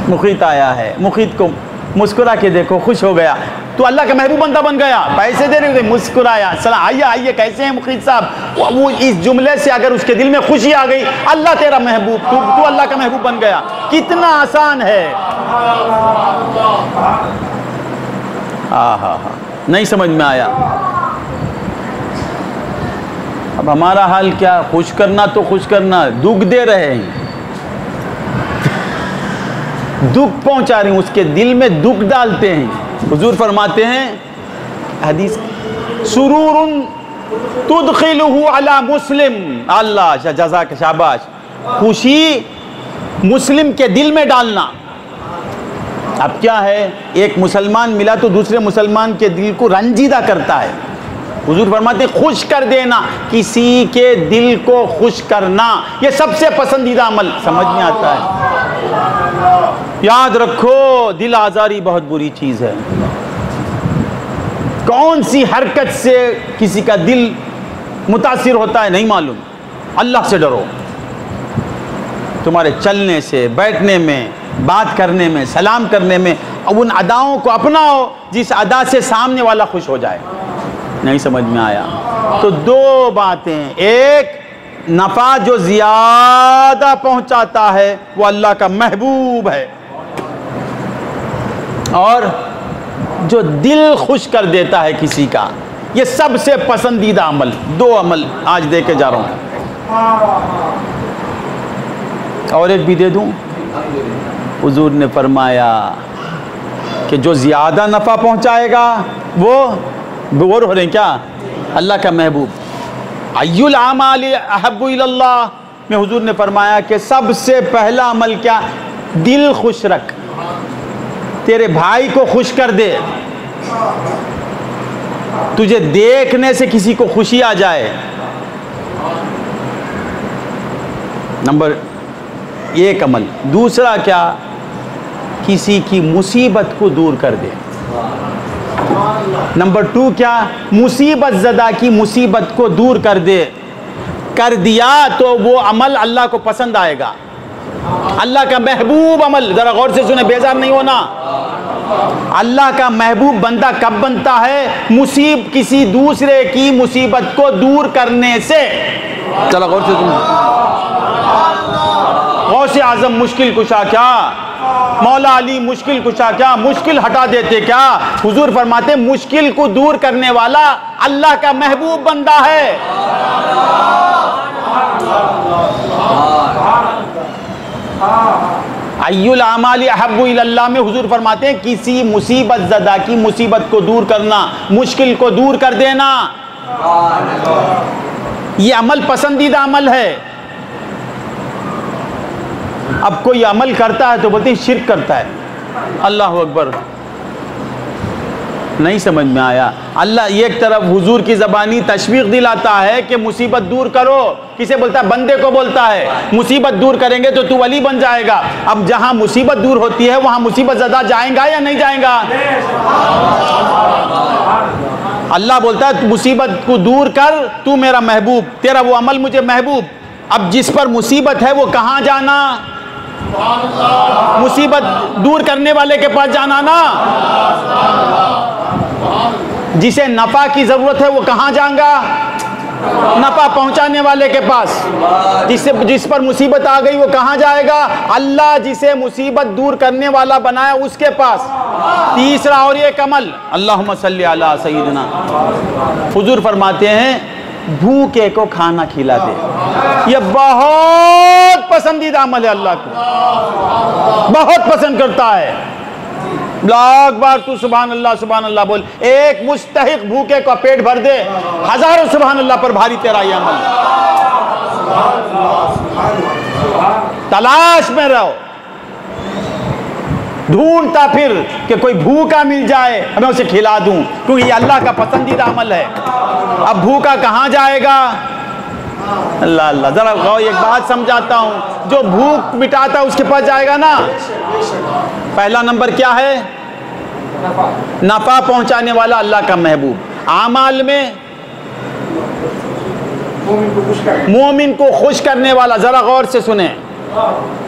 مخیط آیا ہے، مخیط کو مسکرا کے دیکھو، خوش ہو گیا، تو اللہ کا محبوب بندہ بن گیا، پیسے دے رہے، مسکرایا، سلام، آئیے کیسے ہیں مخیط صاحب؟ وہ اس جملے سے اگر اس کے دل میں خوشی آ گئی، اللہ تیرا محبوب، تو اللہ کا محبوب بن گیا۔ کتنا آسان ہے۔ نہیں سمجھ میں آیا؟ اب ہمارا حال کیا؟ خوش کرنا تو خوش کرنا، دکھ دے رہے ہیں، دکھ پہنچا رہے ہیں، اس کے دل میں دکھ ڈالتے ہیں۔ حضور فرماتے ہیں حدیث، سرور تدخلہ علی مسلم، اللہ جزاک، شاباش، خوشی مسلم کے دل میں ڈالنا۔ اب کیا ہے، ایک مسلمان ملا تو دوسرے مسلمان کے دل کو رنجیدہ کرتا ہے۔ حضور فرماتے ہیں خوش کر دینا، کسی کے دل کو خوش کرنا، یہ سب سے پسندیدہ عمل۔ سمجھ میں آتا ہے؟ یاد رکھو، دل آزاری بہت بری چیز ہے۔ کون سی حرکت سے کسی کا دل متاثر ہوتا ہے نہیں معلوم، اللہ سے ڈرو۔ تمہارے چلنے سے، بیٹھنے میں، بات کرنے میں، سلام کرنے میں، ان اداؤں کو اپناؤ جس ادا سے سامنے والا خوش ہو جائے۔ نہیں سمجھ میں آیا؟ تو دو باتیں، ایک نفع جو زیادہ پہنچاتا ہے وہ اللہ کا محبوب ہے، اور جو دل خوش کر دیتا ہے کسی کا، یہ سب سے پسندیدہ عمل۔ دو عمل آج دے کے جا رہا ہوں، اور ایک بھی دے دوں۔ حضور نے فرمایا کہ جو زیادہ نفع پہنچائے گا وہ بور ہو رہے ہیں کیا؟ اللہ کا محبوب۔ ای الاعمال احب الی اللہ میں حضور نے فرمایا کہ سب سے پہلا عمل کیا؟ دل خوش رکھ، تیرے بھائی کو خوش کر دے، تجھے دیکھنے سے کسی کو خوشی آ جائے۔ نمبر ایک عمل۔ دوسرا کیا؟ کسی کی مصیبت کو دور کر دے۔ نمبر 2 کیا؟ مصیبت زدہ کی مصیبت کو دور کر دے۔ کر دیا تو وہ عمل اللہ کو پسند آئے گا، اللہ کا محبوب عمل۔ ذرا غور سے سنیں، بیزار نہیں ہونا۔ اللہ کا محبوب بندہ کب بنتا ہے؟ کسی دوسرے کی مصیبت کو دور کرنے سے۔ چلو غور سے سنیں، غوث اعظم مشکل کشا کیا؟ مولا علی مشکل کشا کیا؟ مشکل ہٹا دیتے کیا؟ حضور فرماتے مشکل کو دور کرنے والا اللہ کا محبوب بندہ ہے۔ ای الاعمال احب الی اللہ میں حضور فرماتے ہیں کسی مصیبت زدہ کی مصیبت کو دور کرنا، مشکل کو دور کر دینا، یہ عمل پسندیدہ عمل ہے۔ اب کوئی عمل کرتا ہے تو بولتے ہیں شرک کرتا ہے، اللہ اکبر، نہیں سمجھ میں آیا؟ اللہ ایک طرف حضور کی زبانی تشویق دلاتا ہے کہ مصیبت دور کرو، کسے بولتا ہے؟ بندے کو بولتا ہے مصیبت دور کریں گے تو تو ولی بن جائے گا۔ اب جہاں مصیبت دور ہوتی ہے وہاں مصیبت زدہ جائیں گا یا نہیں جائیں گا؟ اللہ بولتا ہے مصیبت کو دور کر، تو میرا محبوب، تیرا وہ عمل مجھے محبوب۔ اب جس پر مصیبت ہے وہ کہاں جانا؟ مصیبت دور کرنے والے کے پاس جانا نا۔ جسے نفع کی ضرورت ہے وہ کہاں جائیں گا؟ نفع پہنچانے والے کے پاس۔ جس پر مصیبت آ گئی وہ کہاں جائے گا؟ اللہ جسے مصیبت دور کرنے والا بنایا اس کے پاس۔ تیسرا اور ایک عمل، اللہم صلی علی سیدنا، حضور فرماتے ہیں بھوکے کو کھانا کھلا دے۔ یہ بہت پسندیدہ عمل ہے، اللہ کو بہت پسند کرتا ہے۔ لاکھ بار تو سبحان اللہ بول، ایک مستحق بھوکے کو پیٹ بھر دے، ہزاروں سبحان اللہ پر بھاری تیرا یہ عمل۔ تلاش میں رہو، ڈھونڈتا پھر کہ کوئی بھوکا مل جائے میں اسے کھلا دوں، کیونکہ یہ اللہ کا پسندیدہ عمل ہے۔ اب بھوکا کہاں جائے گا؟ اللہ اللہ، ذرا غور، ایک بات سمجھاتا ہوں، جو بھوک مٹاتا ہے اس کے پاس جائے گا نا۔ پہلا نمبر کیا ہے؟ نفع پہنچانے والا اللہ کا محبوب۔ اعمال میں مومن کو خوش کرنے والا، ذرا غور سے سنیں،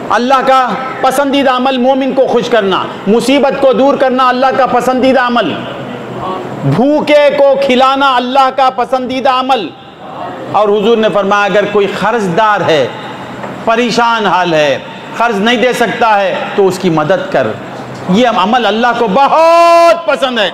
اللہ کا پسندیدہ عمل مومن کو خوش کرنا، مصیبت کو دور کرنا اللہ کا پسندیدہ عمل، بھوکے کو کھلانا اللہ کا پسندیدہ عمل۔ اور حضور نے فرمایا اگر کوئی قرض دار ہے، پریشان حال ہے، قرض نہیں دے سکتا ہے تو اس کی مدد کر، یہ عمل اللہ کو بہت پسند ہے۔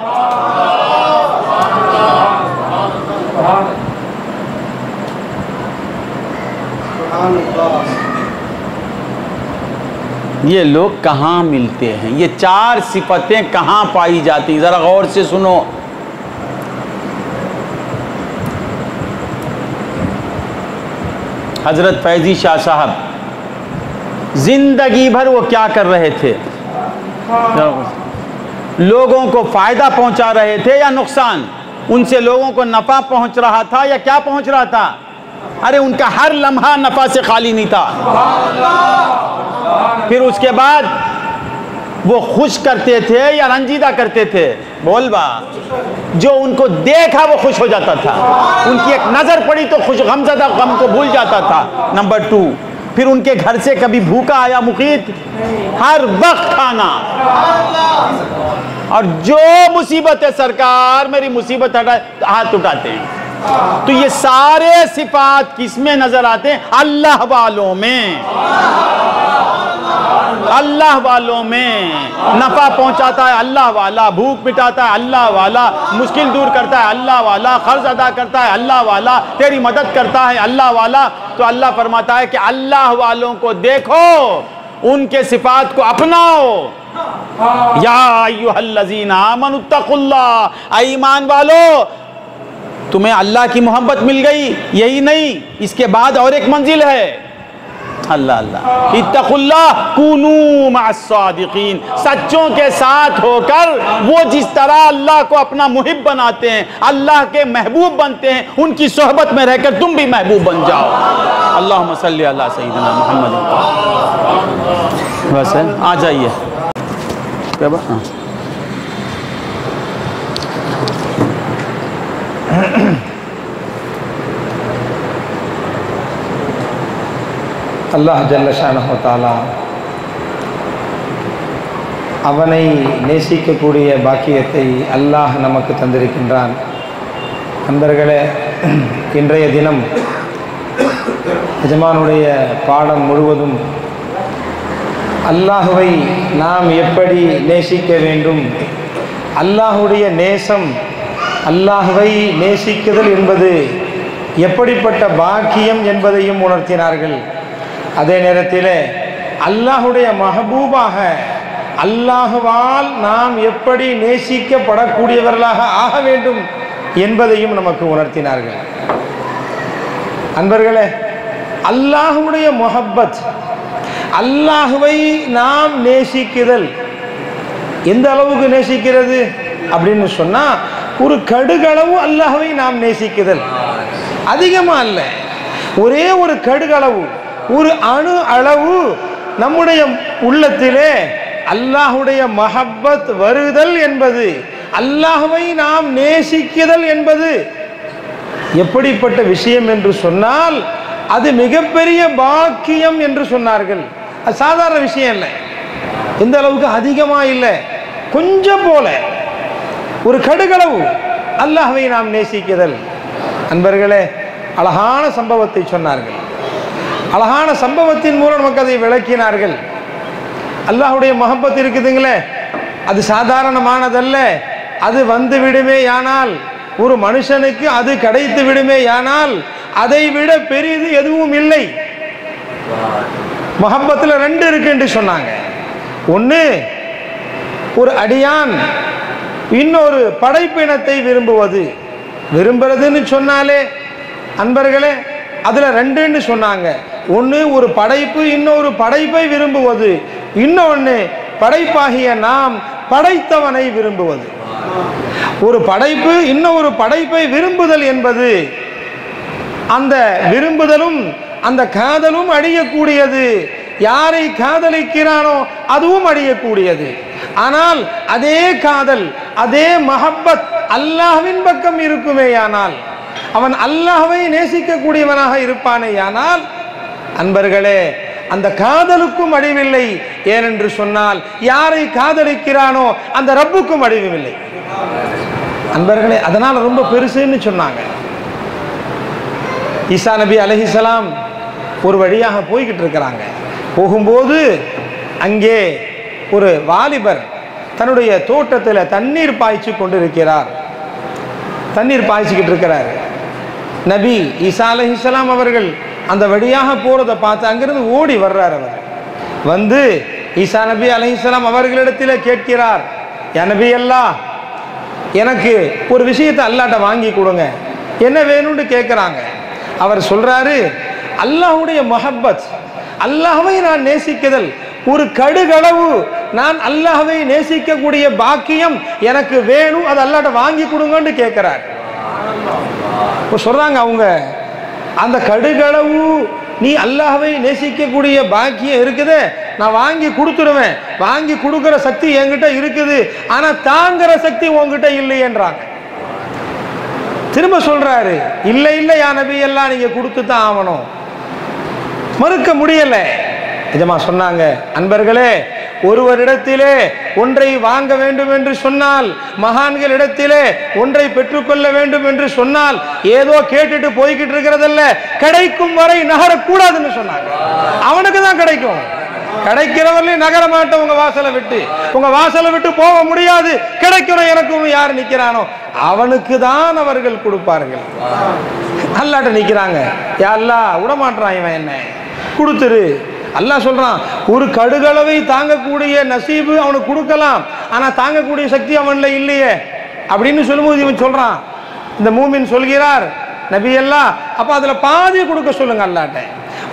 یہ لوگ کہاں ملتے ہیں؟ یہ چار صفتیں کہاں پائی جاتی ہیں؟ ذرا غور سے سنو۔ حضرت فیضی شاہ صاحب زندگی بھر وہ کیا کر رہے تھے؟ لوگوں کو فائدہ پہنچا رہے تھے یا نقصان؟ ان سے لوگوں کو نفع پہنچ رہا تھا یا کیا پہنچ رہا تھا؟ ارے ان کا ہر لمحہ نفع سے خالی نہیں تھا۔ پھر اس کے بعد وہ خوش کرتے تھے یا رنجیدہ کرتے تھے؟ بول با، جو ان کو دیکھا وہ خوش ہو جاتا تھا، ان کی ایک نظر پڑی تو خوش، غمزدہ غم کو بھول جاتا تھا۔ نمبر 2، پھر ان کے گھر سے کبھی بھوکا آیا مقیت؟ ہر وقت کھانا۔ اور جو مصیبت ہے سرکار میری مصیبت ہٹائے، ہاتھ اٹھاتے ہیں۔ تو یہ سارے صفات کس میں نظر آتے ہیں؟ اللہ والوں میں۔ اللہ والوں میں نفع پہنچاتا ہے اللہ والا، بھوک مٹاتا ہے اللہ والا، مشکل دور کرتا ہے اللہ والا، قرض ادا کرتا ہے اللہ والا، تیری مدد کرتا ہے اللہ والا۔ تو اللہ فرماتا ہے کہ اللہ والوں کو دیکھو، ان کے صفات کو اپناؤ۔ یا ایھا الذین آمنوا اتقوا اللہ، اے ایمان والو تمہیں اللہ کی محبت مل گئی، یہی نہیں، اس کے بعد اور ایک منزل ہے۔ اللہ اللہ، اتقوا اللہ کونوا مع الصادقین، سچوں کے ساتھ ہو کر وہ جس طرح اللہ کو اپنا محب بناتے ہیں، اللہ کے محبوب بنتے ہیں، ان کی صحبت میں رہ کر تم بھی محبوب بن جاؤ۔ اللہم صلی علی سیدنا محمد۔ بس ہے، آ جائیے۔ کیا بات؟ அல்லாஹ் ஜல்ல ஷானஹு தஆலா அவனை நேசிக்கக்கூடிய பாக்கியத்தை அல்லாஹ் நமக்கு தந்திருக்கின்றான். நண்பர்களே, இன்றைய தினம் எஜமானுடைய பாடம் முழுவதும் அல்லாஹ்வை நாம் எப்படி நேசிக்க வேண்டும், அல்லாஹ்வுடைய நேசம், அல்லாஹ்வை நேசிக்குதல் என்பது எப்படிப்பட்ட பாக்கியம் என்பதையும் உணர்த்தினார்கள். அதே நேரத்தில் அல்லாஹ்வுடைய மஹபூபாக அல்லாஹ்வால் நாம் எப்படி நேசிக்கப்படக்கூடியவர்களாக ஆக வேண்டும் என்பதையும் நமக்கு உணர்த்தினார்கள். அன்பர்களே, அல்லாஹ்வுடைய முஹப்பத், அல்லாஹ்வை நாம் நேசிக்குதல் எந்த அளவுக்கு நேசிக்கிறது? அப்படின்னு சொன்னா ஒரு கடுகளவு அல்லாஹ்வை நாம் நேசிக்குதல், அதிகமா அல்ல, ஒரே ஒரு கடுகளவு, ஒரு அணு அளவு நம்முடைய உள்ளத்திலே அல்லாஹ்வுடைய மஹப்பத் வருதல் என்பது, அல்லாஹ்வை நாம் நேசிக்குதல் என்பது எப்படிப்பட்ட விஷயம் என்று சொன்னால் அது மிகப்பெரிய பாக்கியம் என்று சொன்னார்கள். அது சாதாரண விஷயம் இல்லை, எந்த அளவுக்கு அதிகமா இல்லை, கொஞ்சம் போல ஒரு கடுகளவு அல்லாஹ்வை நாம் நேசிக்குதல். அன்பர்களே, அழகான சம்பவத்தை சொன்னார்கள், அழகான சம்பவத்தின் மூலம் நமக்கு அதை விளக்கினார்கள். அல்லாஹ்வுடைய மஹப்பத் இருக்குதுங்களே, அது சாதாரணமானதல்ல, அது வந்து விடுமேயானால், ஒரு மனுஷனுக்கு அது கிடைத்து விடுமேயானால் அதை விட பெரிது எதுவும் இல்லை. மஹப்பத்தில் ரெண்டு இருக்கு என்று சொன்னாங்க. ஒன்று ஒரு அடியான் இன்னொரு படைப்பினத்தை விரும்புவது. விரும்புறதுன்னு சொன்னாலே அன்பர்களே அதுல ரெண்டுன்னு சொன்னாங்க. ஒன்று ஒரு படைப்பு இன்னொரு படைப்பை விரும்புவது, இன்னொன்று படைப்பாகிய நாம் படைத்தவனை விரும்புவது. ஒரு படைப்பு இன்னொரு படைப்பை விரும்புதல் என்பது, அந்த விரும்புதலும் அந்த காதலும் அழியக்கூடியது. யாரை காதலிக்கிறானோ அதுவும் அழியக்கூடியது. ஆனால் அதே காதல், அதே மஹப்பத் அல்லாஹ்வின் பக்கம் இருக்குமேயானால், அவன் அல்லாஹ்வை நேசிக்கக்கூடியவனாக இருப்பானேயானால், அன்பர்களே அந்த காதலுக்கும் அழிவில்லை. ஏனென்று சொன்னால் யாரை காதலிக்கிறானோ அந்த ரப்புக்கும் அழிவில்லை. அன்பர்களே, அதனால ரொம்ப பெருசுன்னு சொன்னாங்க. ஈசா நபி அலைஹிஸ்ஸலாம் ஒரு வழியாக போய்கிட்டு இருக்கிறாங்க. போகும்போது அங்கே ஒரு வாலிபர் தன்னுடைய தோட்டத்தில் தண்ணீர் பாய்ச்சி கொண்டிருக்கிறார். தண்ணீர் பாய்ச்சிக்கிட்டு இருக்கிறார். நபி ஈசா அலைஹிஸ்ஸலாம் அவர்கள் அந்த வழியாக போறதை பார்த்து அங்கிருந்து ஓடி வர்றார். அவர் வந்து ஈசா நபி அலைஹிஸ்ஸலாம் அவர்களிடத்தில் கேட்கிறார், யா நபி அல்லாஹ், எனக்கு ஒரு விஷயத்தை அல்லாஹ்ட்ட வாங்கி கொடுங்க, என்ன வேணும்னு கேட்குறாங்க. அவர் சொல்றாரு, அல்லாஹ்வுடைய மஹப்பத், அல்லாஹ்வை நான் நேசிக்குதல், ஒரு கடுகளவு நான் அல்லாஹ்வை நேசிக்கக்கூடிய பாக்கியம் எனக்கு வேணும், அது அல்லாஹ்ட்ட வாங்கி கொடுங்கன்னு கேட்கிறார். சொல்றாங்க அவங்க, அந்த கடுகளவு நீ அல்லாஹ்வை நேசிக்கக்கூடிய பாக்கியம் இருக்குது, நான் வாங்கி கொடுத்துருவேன், வாங்கி கொடுக்கிற சக்தி என்கிட்ட இருக்குது, ஆனா தாங்கிற சக்தி உங்ககிட்ட இல்லையேன்றாங்க. திரும்ப சொல்றாரு, இல்லை இல்லை யா நபி எல்லாம் நீங்க கொடுத்து தான் ஆகணும், மறுக்க முடியல. நிஜமா சொன்னாங்க. அன்பர்களே, ஒருவரிடத்திலே ஒன்றை வாங்க வேண்டும் என்று சொன்னால், மகான்களிடத்திலே ஒன்றை பெற்றுக்கொள்ள வேண்டும் என்று சொன்னால், ஏதோ கேட்டுட்டு போய்கிட்டு இருக்கிறதல்ல, கிடைக்கும் வரை நகரக்கூடாதுன்னு சொன்னாங்க. அவனுக்கு தான் கிடைக்கும், கிடைக்கிறவர்களையும் நகர மாட்டோம். உங்க வாசலை விட்டு, உங்க வாசலை விட்டு போக முடியாது. கிடைக்கிறோம் எனக்கும் யார் நிக்கிறானோ அவனுக்கு தான் அவர்கள் கொடுப்பார்கள். அல்லாஹ்ட்ட நிக்கிறாங்க, யா அல்லாஹ் விட மாட்டான் இவன், என்ன கொடுத்துரு. அல்லாஹ் சொல்றான், ஒரு கடுகளவை தாங்கக்கூடிய நசீபு அவனுக்கு கொடுக்கலாம், ஆனா தாங்கக்கூடிய சக்தி அவன்ல இல்லையே அப்படின்னு சொல்லும்போது இவன் சொல்றான், இந்த மூமின் சொல்கிறார், நபி அல்லாஹ் அப்ப அதுல பாதி கொடுக்க சொல்லுங்க அல்லாஹ்ட்ட.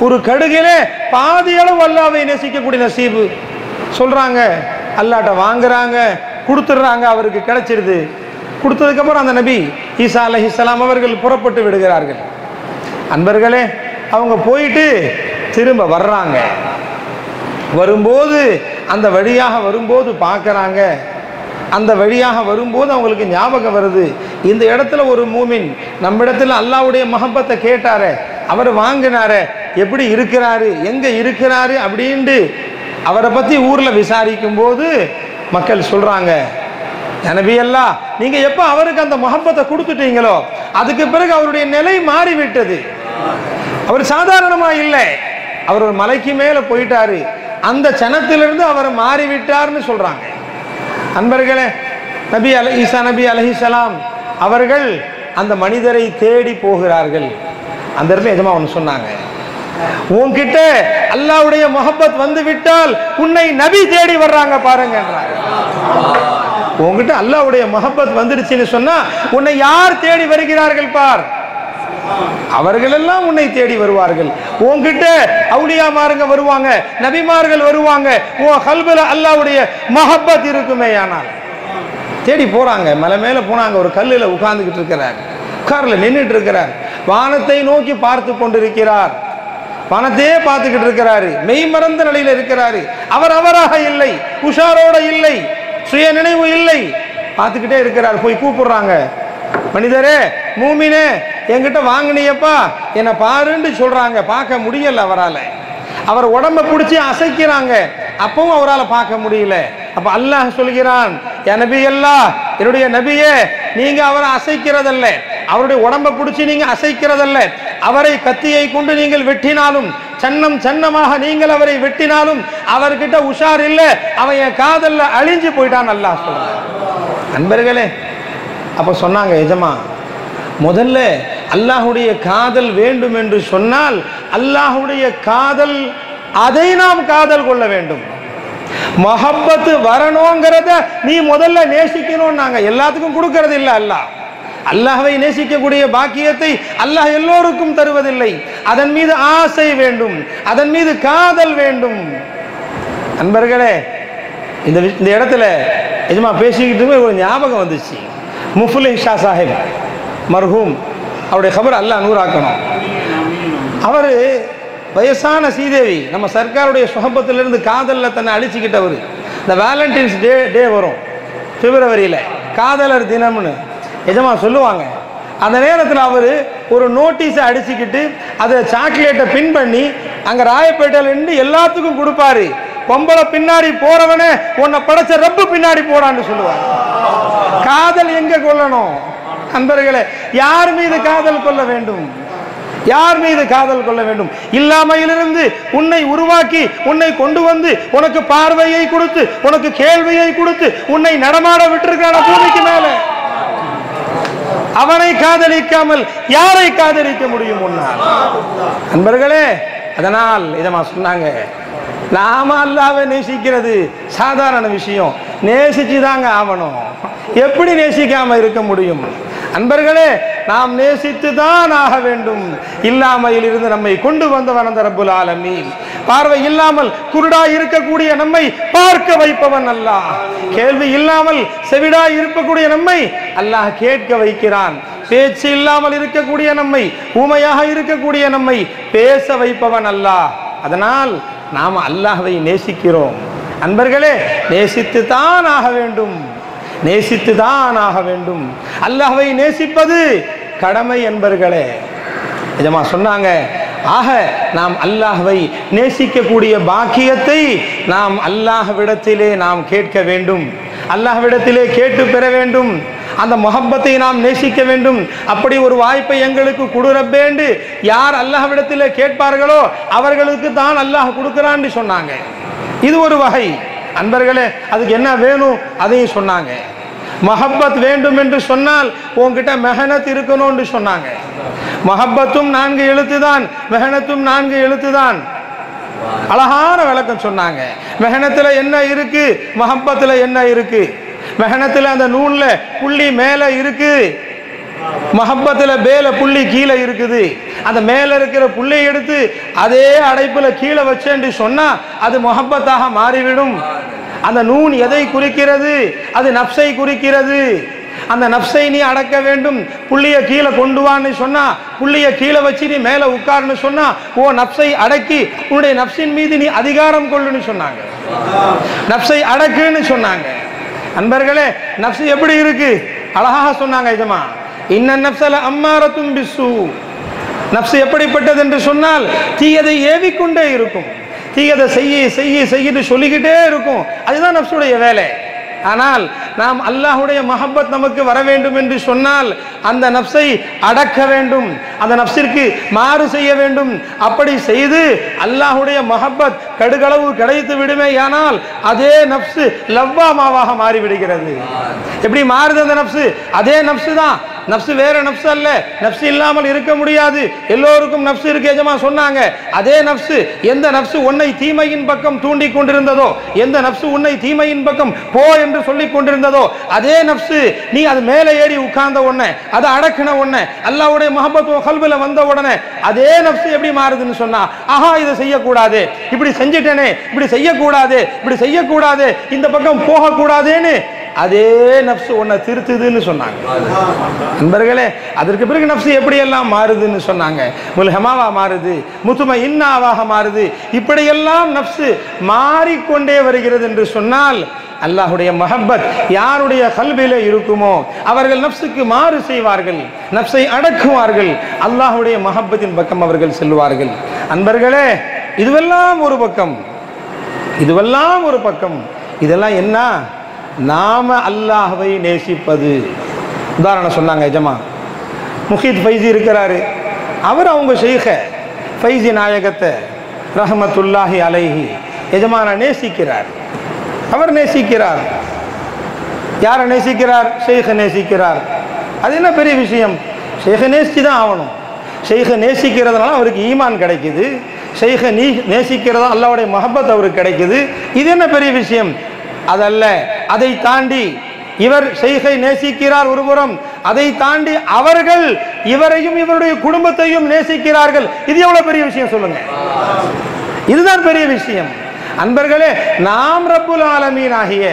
ஒரு கடுகிலே பாதி அளவு அல்லாஹ்வை நேசிக்கக்கூடிய நசீபு சொல்றாங்க. அல்லாஹ்ட்ட வாங்குறாங்க, கொடுத்துடுறாங்க, அவருக்கு கிடைச்சிருது. கொடுத்ததுக்கு அப்புறம் அந்த நபி ஈசா அலைஹிஸ்ஸலாம் அவர்கள் புறப்பட்டு விடுகிறார்கள். அன்பர்களே, அவங்க போயிட்டு திரும்ப வர்றாங்க. வரும்போது அந்த வழியாக வரும்போது பார்க்கறாங்க. அந்த வழியாக வரும்போது அவங்களுக்கு ஞாபகம் வருது, இந்த இடத்துல ஒரு மூமின் நம்ம இடத்துல அல்லாஹ்வுடைய மஹப்பத்தை கேட்டாரே, அவர் வாங்கினாரே, எப்படி இருக்கிறாரு, எங்க இருக்கிறாரு அப்படின்ட்டு அவரை பத்தி ஊர்ல விசாரிக்கும் போது மக்கள் சொல்றாங்க, நபி அல்லாஹ் நீங்க எப்ப அவருக்கு அந்த மஹப்பத்தை கொடுத்துட்டீங்களோ அதுக்கு பிறகு அவருடைய நிலை மாறிவிட்டது. அவர் சாதாரணமா இல்லை, அவர் ஒரு மலைக்கு மேல போயிட்டாரு, அந்த சனத்திலிருந்து அவர் மாறிவிட்டார்னு சொல்றாங்க. அன்பர்களே, நபி ஈசா நபி அலைஹிஸ்ஸலாம் அவர்கள் அந்த மனிதரை தேடி போகிறார்கள். அந்த இடத்துல எஜமா ஒன்று சொன்னாங்க, உன்கிட்ட அல்லாஹ்வுடைய முஹப்பத் வந்து விட்டால் உன்னை நபி தேடி வர்றாங்க பாருங்க. உன்கிட்ட அல்லாஹ்வுடைய முஹப்பத் வந்துடுச்சுன்னு சொன்னா உன்னை யார் தேடி வருகிறார்கள் பார், அவர்கள் எல்லாம் உன்னை தேடி வருவார்கள். உன்கிட்ட அவுலியாமாருங்க வருவாங்க, நபிமார்கள் வருவாங்க. உன் கல்புல அல்லாஹ்வுடைய முஹப்பத் இருக்குமேயானால் தேடி போறாங்க. மலை மேல போனாங்க. ஒரு கல்லில் உட்கார்ந்துகிட்டு இருக்கிறார், உட்கார்ல நின்றுட்டு இருக்கிறார், வானத்தை நோக்கி பார்த்து கொண்டிருக்கிறார், வானத்தையே பார்த்துக்கிட்டு இருக்கிறாரு, மெய் மறந்த நிலையில இருக்கிறாரு. அவராக இல்லை, உஷாரோட இல்லை, சுய நினைவு இல்லை, பார்த்துக்கிட்டே இருக்கிறார். போய் கூப்பிடுறாங்க, மனிதரே மூமினே என்கிட்ட வாங்கினியப்பா என்னை பாருன்னு சொல்றாங்க. பார்க்க முடியல அவரால். அவர் உடம்ப பிடிச்சி அசைக்கிறாங்க, அப்பவும் அவரால் பார்க்க முடியல. அப்ப அல்லாஹ் சொல்கிறான், என் நபி அல்லாஹ், என்னுடைய நபியே, நீங்க அவரை அசைக்கிறதல்ல, அவருடைய உடம்ப பிடிச்சி நீங்க அசைக்கிறதல்ல, அவரை கத்தியை கொண்டு நீங்கள் வெட்டினாலும், சன்னம் சன்னமாக நீங்கள் அவரை வெட்டினாலும் அவர்கிட்ட உஷார் இல்லை, அவன் என் காதல்ல அழிஞ்சு போயிட்டான் அல்லாஹ் சொல்றான். நண்பர்களே, அப்ப சொன்னாங்க, எஜமா முதல்ல அல்லாஹுடைய காதல் வேண்டும் என்று சொன்னால் அல்லாஹுடைய காதல், அதை நாம் காதல் கொள்ள வேண்டும். மஹப்பத்து வரணுங்கிறத நீ முதல்ல நேசிக்கணும். நாங்க எல்லாத்துக்கும் கொடுக்கறது இல்லை. அல்லாஹ்வை நேசிக்கக்கூடிய பாக்கியத்தை அல்லாஹ் எல்லோருக்கும் தருவதில்லை. அதன் மீது ஆசை வேண்டும், அதன் மீது காதல் வேண்டும். நண்பர்களே, இந்த இடத்துல எஜமா பேசிக்கிட்டு ஒரு ஞாபகம் வந்துச்சு. முஃப்லிஹ் ஷா சாஹிப் மர்ஹூம், அவருடைய கபர் அல்லாஹ் நூறாக்கணும். அவர் வயசான சீதேவி, நம்ம சர்க்காருடைய சுஹபத்திலிருந்து காதலில் தன்னை அழிச்சிக்கிட்டவர். இந்த வேலண்டைன்ஸ் டே வரும் பிப்ரவரியில், காதலர் தினம்னு எஜமா சொல்லுவாங்க. அந்த நேரத்தில் அவர் ஒரு நோட்டீஸை அடிச்சுக்கிட்டு அதை சாக்லேட்டை பின் பண்ணி அங்கே ராயப்பேட்டையில் இருந்து எல்லாத்துக்கும் கொடுப்பாரு. பொம்பளை பின்னாடி போறவனே உன்னை படைச்ச ரப்பு பின்னாடி போடான்னு சொல்லுவார். காதல் எங்க கொள்ளணும் நண்பர்களே? யார் மீது காதல் கொள்ள வேண்டும்? யார் மீது காதல் கொள்ள வேண்டும்? இல்லாமையிலிருந்து உன்னை உருவாக்கி உன்னை கொண்டு வந்து உனக்கு பார்வையை கொடுத்து உனக்கு கேள்வியை கொடுத்து உன்னை நடமாட விட்டிருக்கான பூமிக்கு மேல, அவனை காதலிக்காமல் யாரை காதலிக்க முடியும் முன்னால்? நண்பர்களே, அதனால் இதமா சொன்னாங்க, நாம அல்லாஹ்வை நேசிக்கிறது சாதாரண விஷயம், நேசிச்சுதாங்க ஆகணும். எப்படி நேசிக்காம இருக்க முடியும்? அன்பர்களே, நாம் நேசித்து தான் ஆக வேண்டும். இல்லாமையில் இருந்து நம்மை கொண்டு வந்தவன் அந்த ரப்புல் ஆலமீன். பார்வை இல்லாமல் குருடாய் இருக்கக்கூடிய நம்மை பார்க்க வைப்பவன் அல்லாஹ். கேள்வி இல்லாமல் செவிடாய் இருக்கக்கூடிய நம்மை அல்லாஹ் கேட்க வைக்கிறான். பேச்சு இல்லாமல் இருக்கக்கூடிய நம்மை, ஊமையாக இருக்கக்கூடிய நம்மை பேச வைப்பவன் அல்லாஹ். அதனால் நாம் அல்லாஹ்வை நேசிக்கிறோம். அன்பர்களே, நேசித்து தான் ஆக வேண்டும், நேசித்து தான் ஆக வேண்டும். அல்லாஹ்வை நேசிப்பது கடமை என்பர்களே. இதமா சொன்னாங்க. ஆக நாம் அல்லாஹ்வை நேசிக்கக்கூடிய பாக்கியத்தை நாம் அல்லாஹ்விடத்திலே நாம் கேட்க வேண்டும், அல்லாஹ்விடத்திலே கேட்டு பெற வேண்டும். அந்த முஹப்பத்தை நாம் நேசிக்க வேண்டும். அப்படி ஒரு வாய்ப்பை எங்களுக்கு கொடு ரப்பேண்டு யார் அல்லாஹ்விடத்திலே கேட்பார்களோ அவர்களுக்கு தான் அல்லாஹ் கொடுக்கிறான்னு சொன்னாங்க. இது ஒரு வகை. அன்பர்களே, அதுக்கு என்ன வேணும் அதையும் சொன்னாங்க. மஹப்பத் வேண்டும் என்று சொன்னால் உங்ககிட்ட மெஹனத் இருக்கணும்னு சொன்னாங்க. மஹப்பத்தும் 4 எழுத்து தான், மெஹனத்தும் 4 எழுத்து தான். அழகான விளக்கம் சொன்னாங்க. மெஹனத்துல என்ன இருக்கு, மஹப்பத்துல என்ன இருக்கு? மெஹனத்துல அந்த நூல்ல புள்ளி மேல இருக்கு, மஹப்பத்துல பேல புள்ளி கீழே இருக்குது. அந்த மேல இருக்கிற புள்ளி எடுத்து அதே அடைப்புல கீழே வச்சேன்னு சொன்னா அது மஹப்பத்தாக மாறிவிடும். அந்த நூன் எதை குறிக்கிறது? அது நப்சை குறிக்கிறது. அந்த நப்சை நீ அடக்க வேண்டும். புள்ளிய கீழே கொண்டு வான்னு சொன்னா, புள்ளிய கீழே வச்சு நீ மேல உட்கார்னு சொன்னா, ஓ நப்சை அடக்கி உன்னுடைய நப்சின் மீது நீ அதிகாரம் கொள்ளுன்னு சொன்னாங்க. நப்சை அடக்குன்னு சொன்னாங்க. அன்பர்களே, நப்சு எப்படி இருக்கு? அழகாக சொன்னாங்க. இதமா இன்ன நப்சல அம்மாரத்தும் பிஸ்ஸூ. நப்சு எப்படிப்பட்டது என்று சொன்னால் தீயதை ஏவிக்கொண்டே இருக்கும், தீயதை செய்யிட்டு சொல்லிக்கிட்டே இருக்கும். அதுதான் நப்சுடைய வேலை. ஆனால் நாம் அல்லாஹ்வுடைய மஹப்பத் நமக்கு வர வேண்டும் என்று சொன்னால் அந்த நப்சை அடக்க வேண்டும், அந்த நப்சிற்கு மாறு செய்ய வேண்டும். அப்படி செய்து அல்லாஹ்வுடைய மஹப்பத் கடுகளவு கிடைத்து விடுமே. ஆனால் அதே நப்சு லவ்வாமாவாக மாறிவிடுகிறது. எப்படி மாறுது அந்த நப்சு? அதே நப்சு தான். நப்சு வேற நப்சு அல்ல. நப்சு இல்லாமல் இருக்க முடியாது. எல்லோருக்கும் நப்சு இருக்கு. எஜமா சொன்னாங்க. அதே நப்சு, எந்த நப்சு உன்னை தீமையின் பக்கம் தூண்டி கொண்டிருந்ததோ, எந்த நப்சு உன்னை தீமையின் பக்கம் போ என்று சொல்லிக் கொண்டிருந்ததோ, அதே நப்சு நீ அது மேலே ஏறி உட்கார்ந்த உடனே, அதை அடக்கின உடனே, அல்லாஹ்வுடைய மஹப்பத் கல்பில வந்த உடனே அதே நப்சு எப்படி மாறுதுன்னு சொன்னா, ஆஹா இதை செய்யக்கூடாது, இப்படி செஞ்சிட்டேனே, இப்படி செய்யக்கூடாது, இப்படி செய்யக்கூடாது, இந்த பக்கம் போகக்கூடாதுன்னு அதே நஃப்ஸ் உன்னை திருத்துதுன்னு சொன்னாங்க. நண்பர்களே, அதற்கு பிறகு நஃப்ஸ் எப்படியெல்லாம் மாறுதுன்னு சொன்னாங்க. முல்ஹமாவா மாறுது, முத்துமஇன்னாவாக மாறுது. இப்படியெல்லாம் நஃப்ஸ் மாறிக்கொண்டே வருகிறது என்று சொன்னால் அல்லாஹ்வுடைய மஹப்பத் யாருடைய கல்விலே இருக்குமோ அவர்கள் நஃப்ஸுக்கு மாறு செய்வார்கள், நஃப்ஸை அடக்குவார்கள், அல்லாஹ்வுடைய மஹப்பத்தின் பக்கம் அவர்கள் செல்வார்கள். அன்பர்களே, இதுவெல்லாம் ஒரு பக்கம், இதுவெல்லாம் ஒரு பக்கம். இதெல்லாம் என்ன? நாம அல்லாஹ்வை நேசிப்பது. உதாரணம் சொன்னாங்க எஜமா முஹீத் ஃபைசி இருக்கிறாரு. அவர் அவங்க ஷேഖ ஃபைசி நாயகத்தை ரஹமத்துல்லாஹி அலைஹி எஜமான நேசிக்கிறார். அவர் நேசிக்கிறார். யாரை நேசிக்கிறார்? ஷேഖ நேசிக்கிறார். அது என்ன பெரிய விஷயம்? ஷேഖ நேசிச்சு தான் ஆகணும். ஷேഖ நேசிக்கிறதுனால அவருக்கு ஈமான் கிடைக்குது. ஷேഖ நேசிக்கிறதா அல்லாஹ்வுடைய மஹப்பத் அவருக்கு கிடைக்குது. இது என்ன பெரிய விஷயம்? அதல்ல. அதை தாண்டி இவர் ஷேഖை நேசிக்கிறார் ஒருபுறம், அதை தாண்டி அவர்கள் இவரையும் இவருடைய குடும்பத்தையும் நேசிக்கிறார்கள். இது எவ்வளவு பெரிய விஷயம் சொல்லுங்க. இதுதான் பெரிய விஷயம். அன்பர்களே, நாம் ரப்புல் ஆலமீன் ஆகிய,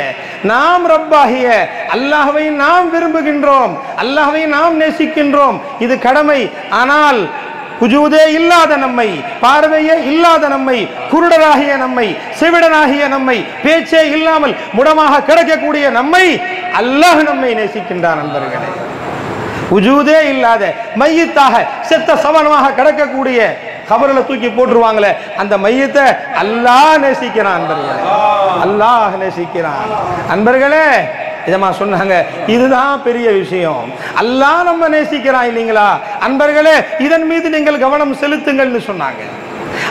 நாம் ரப்பாகிய அல்லாஹ்வை நாம் விரும்புகின்றோம், அல்லாஹ்வை நாம் நேசிக்கின்றோம். இது கடமை. ஆனால் உஜூதே இல்லாத நம்மை, பார்வையே இல்லாத நம்மை, குருடராகிய நம்மை, செவிடனாகிய நம்மை, பேச்சே இல்லாமல் முடமாக கிடக்கக்கூடிய நம்மை அல்லாஹ் நம்மை நேசிக்கின்றான். நண்பர்களே, உஜூதே இல்லாத மையத்தாக செத்த சவனமாக கிடக்கக்கூடிய கபரில் தூக்கி போட்டுருவாங்களே அந்த மையத்தை அல்லாஹ் நேசிக்கிறான். அன்பர்களே, அல்லாஹ் நேசிக்கிறான். அன்பர்களே, இதமா சொன்னாங்க, இதுதான் பெரிய விஷயம். அல்லாஹ் நம்ம நேசிக்கிறான் இல்லைங்களா? அன்பர்களே, இதன் மீது நீங்கள் கவனம் செலுத்துங்கள்னு சொன்னாங்க.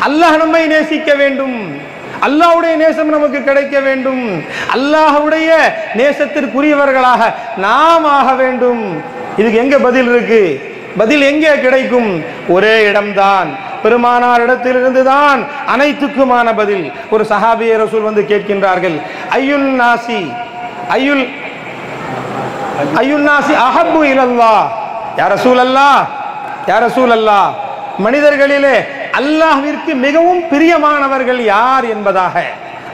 அல்லாஹ் நம்மை நேசிக்க வேண்டும், அல்லாஹ்வுடைய நேசம் நமக்கு கிடைக்க வேண்டும், அல்லாஹ்வுடைய நேசத்திற்குரியவர்களாக நாம் ஆக வேண்டும். இதுக்கு எங்க பதில் இருக்கு? பதில் எங்கே கிடைக்கும்? ஒரே இடம்தான், பெருமானார் இடத்திலிருந்து தான் அனைத்துக்குமான பதில். ஒரு சஹாபியை ரசூல் வந்து கேட்கின்றார்கள், ஐயுல் நாசி அஹப்பு இலல்லாஹ், யா ரசூலல்லாஹ், யா ரசூலல்லாஹ், மனிதர்களிலே அல்லாஹ்விற்கு மிகவும் பிரியமானவர்கள் யார் என்பதாக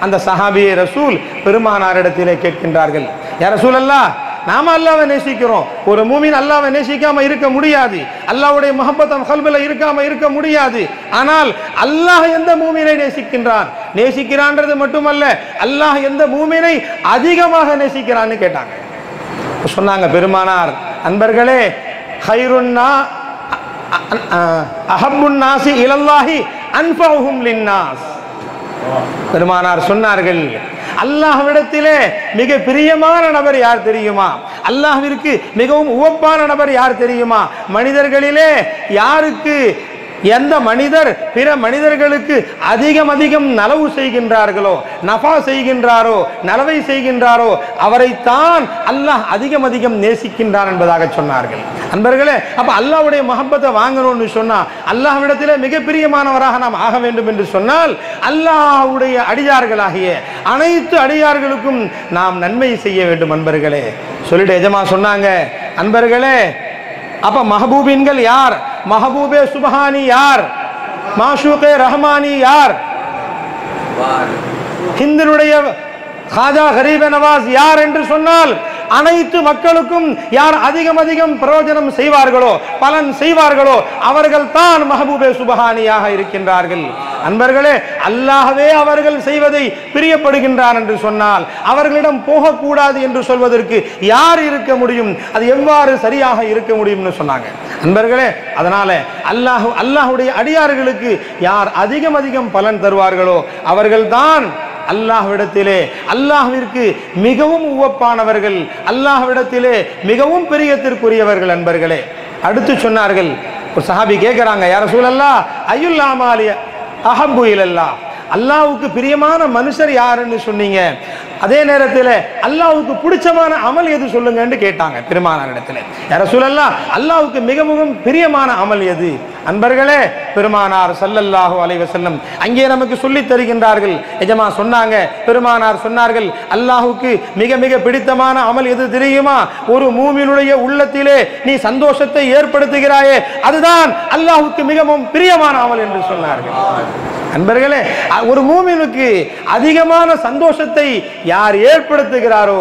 அந்த சஹாபியை ரசூல் பெருமானாரிடத்திலே கேட்கின்றார்கள். யா ரசூலல்லாஹ், நாம அல்லாஹ்வை நேசிக்கிறோம். ஒரு மூமின் அல்லாஹ்வை நேசிக்காம இருக்க முடியாது, அல்லாஹ்வுடைய மஹப்பத் கல்பில் இருக்காம இருக்க முடியாது. ஆனால் அல்லாஹ் எந்த மூமினை நேசிக்கிறான்றது மட்டுமல்ல, அல்லாஹ் எந்த மூமினை அதிகமாக நேசிக்கிறான்னு கேட்டாங்க. சொன்னாங்க பெருமானார், அன்பர்களே, ஹைருன்னா அஹப்புன் நாசி இலல்லாஹி அன்ஃபஉஹும் லின்னாஸ். பெருமானார் சொன்னார்கள், அல்லாஹ்விடத்திலே மிக பிரியமான நபர் யார் தெரியுமா? அல்லாஹ்விற்கு மிகவும் உவப்பான நபர் யார் தெரியுமா? மனிதர்களிலே யாருக்கு எந்த மனிதர் பிற மனிதர்களுக்கு அதிகம் நலவு செய்கின்றார்களோ, நஃபா செய்கின்றாரோ, நலவை செய்கின்றாரோ, அவரைத்தான் அல்லாஹ் அதிகம் நேசிக்கின்றான் என்பதாக சொன்னார்கள். அன்பர்களே, அப்ப அல்லாஹ்வுடைய மஹப்பத்தை வாங்கணும்னு சொன்னா, அல்லாஹ்விடத்திலே மிக பிரியமானவராக நாம் ஆக வேண்டும் என்று சொன்னால், அல்லாஹ்வுடைய அடியார்களாகிய அனைத்து அடியார்களுக்கும் நாம் நன்மை செய்ய வேண்டும். அன்பர்களே, சொல்லிட்டு எஜமா சொன்னாங்க, அன்பர்களே, அப்ப மஹபூபின்கள் யார்? மஹபூபே சுபஹானி யார்? மாஷூகே ரஹ்மானி யார்? ஹிந்தினுடைய காஜா கரீபே நவாஸ் யார் என்று சொன்னால், அனைத்து மக்களுக்கும் யார் அதிகம் பிரயோஜனம் செய்வார்களோ, பலன் செய்வார்களோ, அவர்கள் தான் மஹபூபே சுபஹானியாக இருக்கின்றார்கள். அன்பர்களே, அல்லாஹ்வே அவர்கள் செய்வதை பிரியப்படுகின்றான் என்று சொன்னால், அவர்களிடம் போகக்கூடாது என்று சொல்வதற்கு யார் இருக்க முடியும்? அது எவ்வாறு சரியாக இருக்க முடியும்னு சொன்னாங்க. அன்பர்களே, அதனால அல்லாஹ்வுடைய அடியார்களுக்கு யார் அதிகம் பலன் தருவார்களோ அவர்கள்தான் அல்லாஹ்விடத்திலே அல்லாஹ்விற்கு மிகவும் உவப்பானவர்கள், அல்லாஹ்விடத்திலே மிகவும் பிரியத்திற்குரியவர்கள். அன்பர்களே, அடுத்து சொன்னார்கள், ஒரு சஹாபி கேட்கிறாங்க, யா ரசூலல்லாஹ், அய்யுல் அமாலி அஹப்பு இலல்லாஹ், அல்லாஹ்வுக்கு பிரியமான மனுஷர் யாருன்னு சொன்னீங்க, அதே நேரத்தில் அல்லாஹ்வுக்கு பிடிச்சமான அமல் எது சொல்லுங்கன்னு கேட்டாங்க பெருமானாரிடத்தில். யா ரசூலல்லாஹ், அல்லாஹ்வுக்கு மிகவும் பிரியமான அமல் எது? அன்பர்களே, பெருமானார் ஸல்லல்லாஹு அலைஹி வஸல்லம் அங்கே நமக்கு சொல்லி தருகின்றார்கள். எஜமா சொன்னாங்க, பெருமானார் சொன்னார்கள், அல்லாஹ்வுக்கு மிக பிடித்தமான அமல் எது தெரியுமா? ஒரு மூமினுடைய உள்ளத்திலே நீ சந்தோஷத்தை ஏற்படுத்துகிறாயே, அதுதான் அல்லாஹ்வுக்கு மிகவும் பிரியமான அமல் என்று சொன்னார்கள். அன்பர்களே, ஒரு மூமினுக்கு அதிகமான சந்தோஷத்தை யார் ஏற்படுத்துகிறாரோ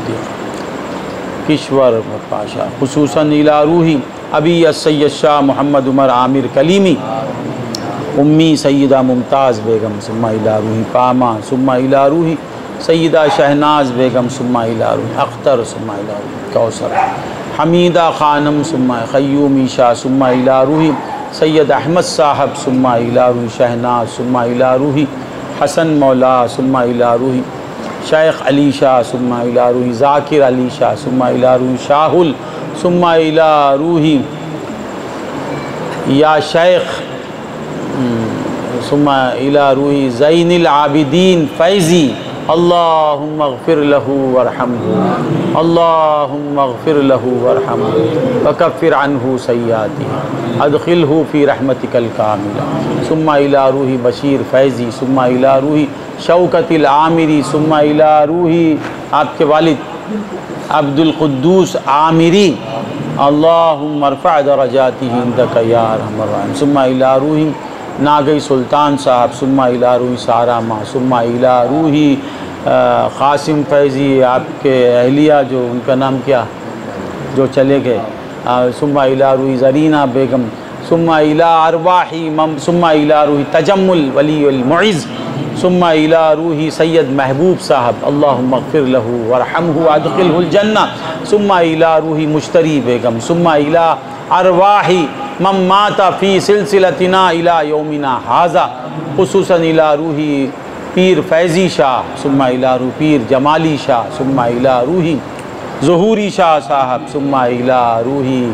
صدیق کشور پاشا، خصوصاً الی روحی ابی السید شاہ محمد عمر عامر کلیمی، امی سیدہ ممتاز بیگم ثم الی روحی پاما، ثم الی روحی سیدہ شہناز بیگم ثم الی روحی اختر، ثم الی روحی کوثر، حمیدہ خانم ثم قیومی شاہ، ثم الی روحی سید احمد صاحب، ثم الی روحی شہناز، ثم الی روحی حسن مولا، ثم الی روحی شیخ علی شاہ، ثم الی روحی ذاکر علی شاہ، ثم الی روحی شاہل، ثم الی روحی یا شیخ، ثم الی روحی زین العابدین فیضی، اللہم اغفر لہو ورحمہ، اللہم اغفر لہو ورحمہ وکفر عنہ سیئاتہ ادخلہ فی رحمتک الکاملہ، ثم الی روحی بشیر فیضی، ثم الی روحی شوکت العامری، ثم الی روحی آپ کے والد عبد القدوس عامری، اللہم ارفع درجاتہ عندک یا ارحم الراحمین، ثم الی روحی ناگئی سلطان صاحب، ثم الی روحی سارا ماں، ثم الی روحی قاسم فیضی آپ کے اہلیہ جو ان کا نام کیا جو چلے گئے، ثم الی روحی زرینہ بیگم، ثم الی ارواحی ثم الی روحی تجمل ولی المعز، ثم الی روحی سید محبوب صاحب، اللہم اغفر لہو ورحمہ ادخلہ الجنہ، ثم الی روحی مشتری بیگم، ثم الی ارواحی من مات فی سلسلتنا الی یومنا ھذا، خصوصاً الی روحی پیر فیضی شاہ، ثم الی روحی پیر جمالی شاہ، ثم الی روحی ظہوری شاہ صاحب، ثم الی روحی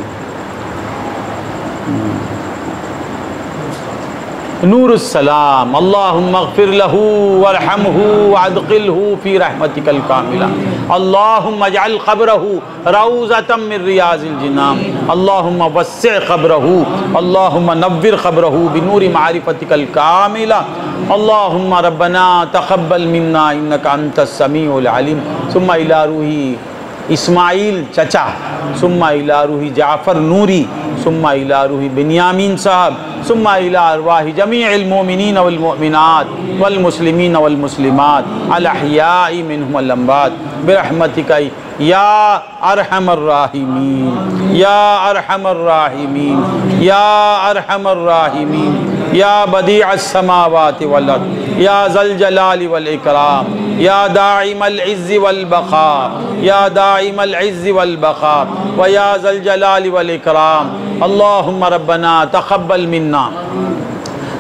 نور السلام، اللہم اغفر لہو ورحمہ وادخلہ فی رحمتک الکاملہ، اللہم اجعل قبرہ روضۃ من ریاض الجنان، اللہم وسع قبرہ، اللہم نور قبرہ بنور معرفتک الکاملہ، اللہم ربنا تقبل منا انک انت السمیع العلیم، ثم الی روحی اسماعیل چچا، ثم الی روحی جعفر نوری، ثم الی روحی بنیامین صاحب، ثم الی ارواح جمیع المؤمنین والمؤمنات والمسلمین والمسلمات الاحیاء منہم والاموات برحمتک یا ارحم الراحمین، یا ارحم الراحمین، یا ارحم الراحمین، یا بدیع السماوات والارض، یا ذا الجلال والاکرام، یا داعم العز والبقاء، یا داعم العز والبقاء، ویا ذا الجلال والاکرام، اللہم ربنا تقبل منا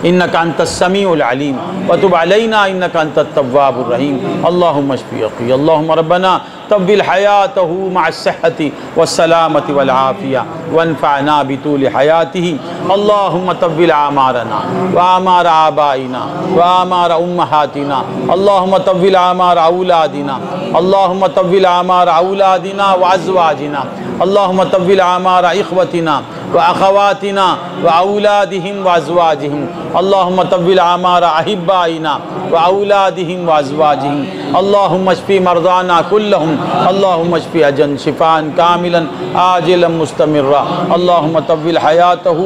انک انت السمیع العلیم وتب علینا انک انت التواب الرحیم، اللہم اشفی اخی، اللہم ربنا طول حیاتہ مع الصحة والسلامة والعافیہ وانفعنا بطول حیاتہ، اللہم طول اعمارنا واعمار آبائنا واعمار امہاتنا، اللہم طول اعمار اولادنا، اللہم طول اعمار اولادنا وازواجنا، اللہم طول اعمار اخوتنا واخواتنا واولادہم وازواجہم، اللہم طول اعمار احبائنا واولادہم وازواجہم، اللہم اشفی مرضانا کلہم، اللہم اشفی اجن شفاء کاملا عاجلا مستمرا، اللہم طول حیاتہ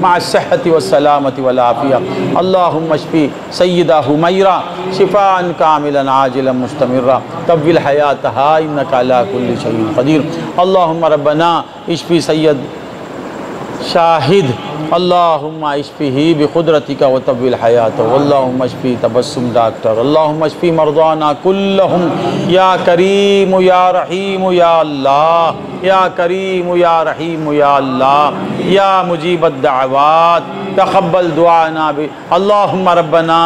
مع الصحة والسلامة والعافیہ، اللہم اشفی سیدہ حمیرہ شفاء کاملا عاجلا مستمرا، طول حیاتہا انک علی کل شیء قدیر، اللہم ربنا اشفی سید شاہد، اللہم اشفیہ بقدرتک وطول حیاتہ، اللہم اشفی تبسم ڈاکٹر، اللہم اشفی مرضانا کلہم، یا کریم یا رحیم یا اللہ، یا کریم یا رحیم یا اللہ، یا مجیب الدعوات تقبل دعانا اللہم ربنا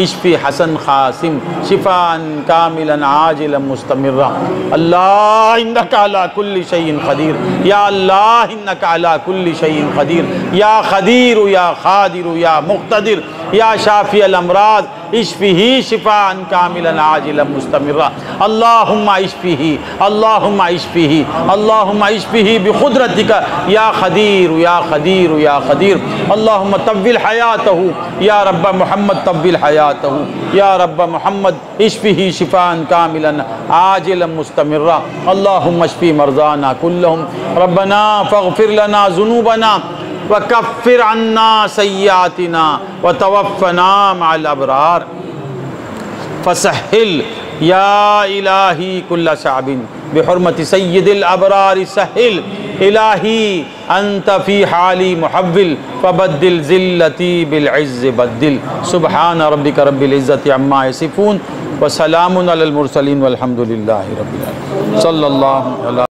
اشفی حسن قاسم شفاء کاملا عاجلا مستمرا، اللہ انک علی کل شیء قدیر، یا اللہ انک علی کل شیء قدیر، یا قدیر یا قادر یا مقتدر یا شافی الامراض اشفیہ شفاء کاملا عاجلا مستمرا، اللہم اشفیہ، اللہم اشفیہ، اللہم اشفیہ بقدرتک یا قدیر یا قدیر یا قدیر، اللہم طول حیاتہ، یا رب محمد طول حیاتہ، یا رب محمد اشفیہ شفاء کاملا عاجلا مستمرا، اللہم اشفی مرضانا کلہم، ربنا فاغفر لنا ذنوبنا وکفر عنا سیئاتنا وتوفنا مع الابرار، فسہل یا الہی کل صعب بحرمت سید الابرار سہل الہی انت فی حالی محول فبدل ذلتی بالعز بدل سبحان ربک رب العزت عما یصفون وسلام علی المرسلین والحمد للہ رب العالمین صلی اللہ علیہ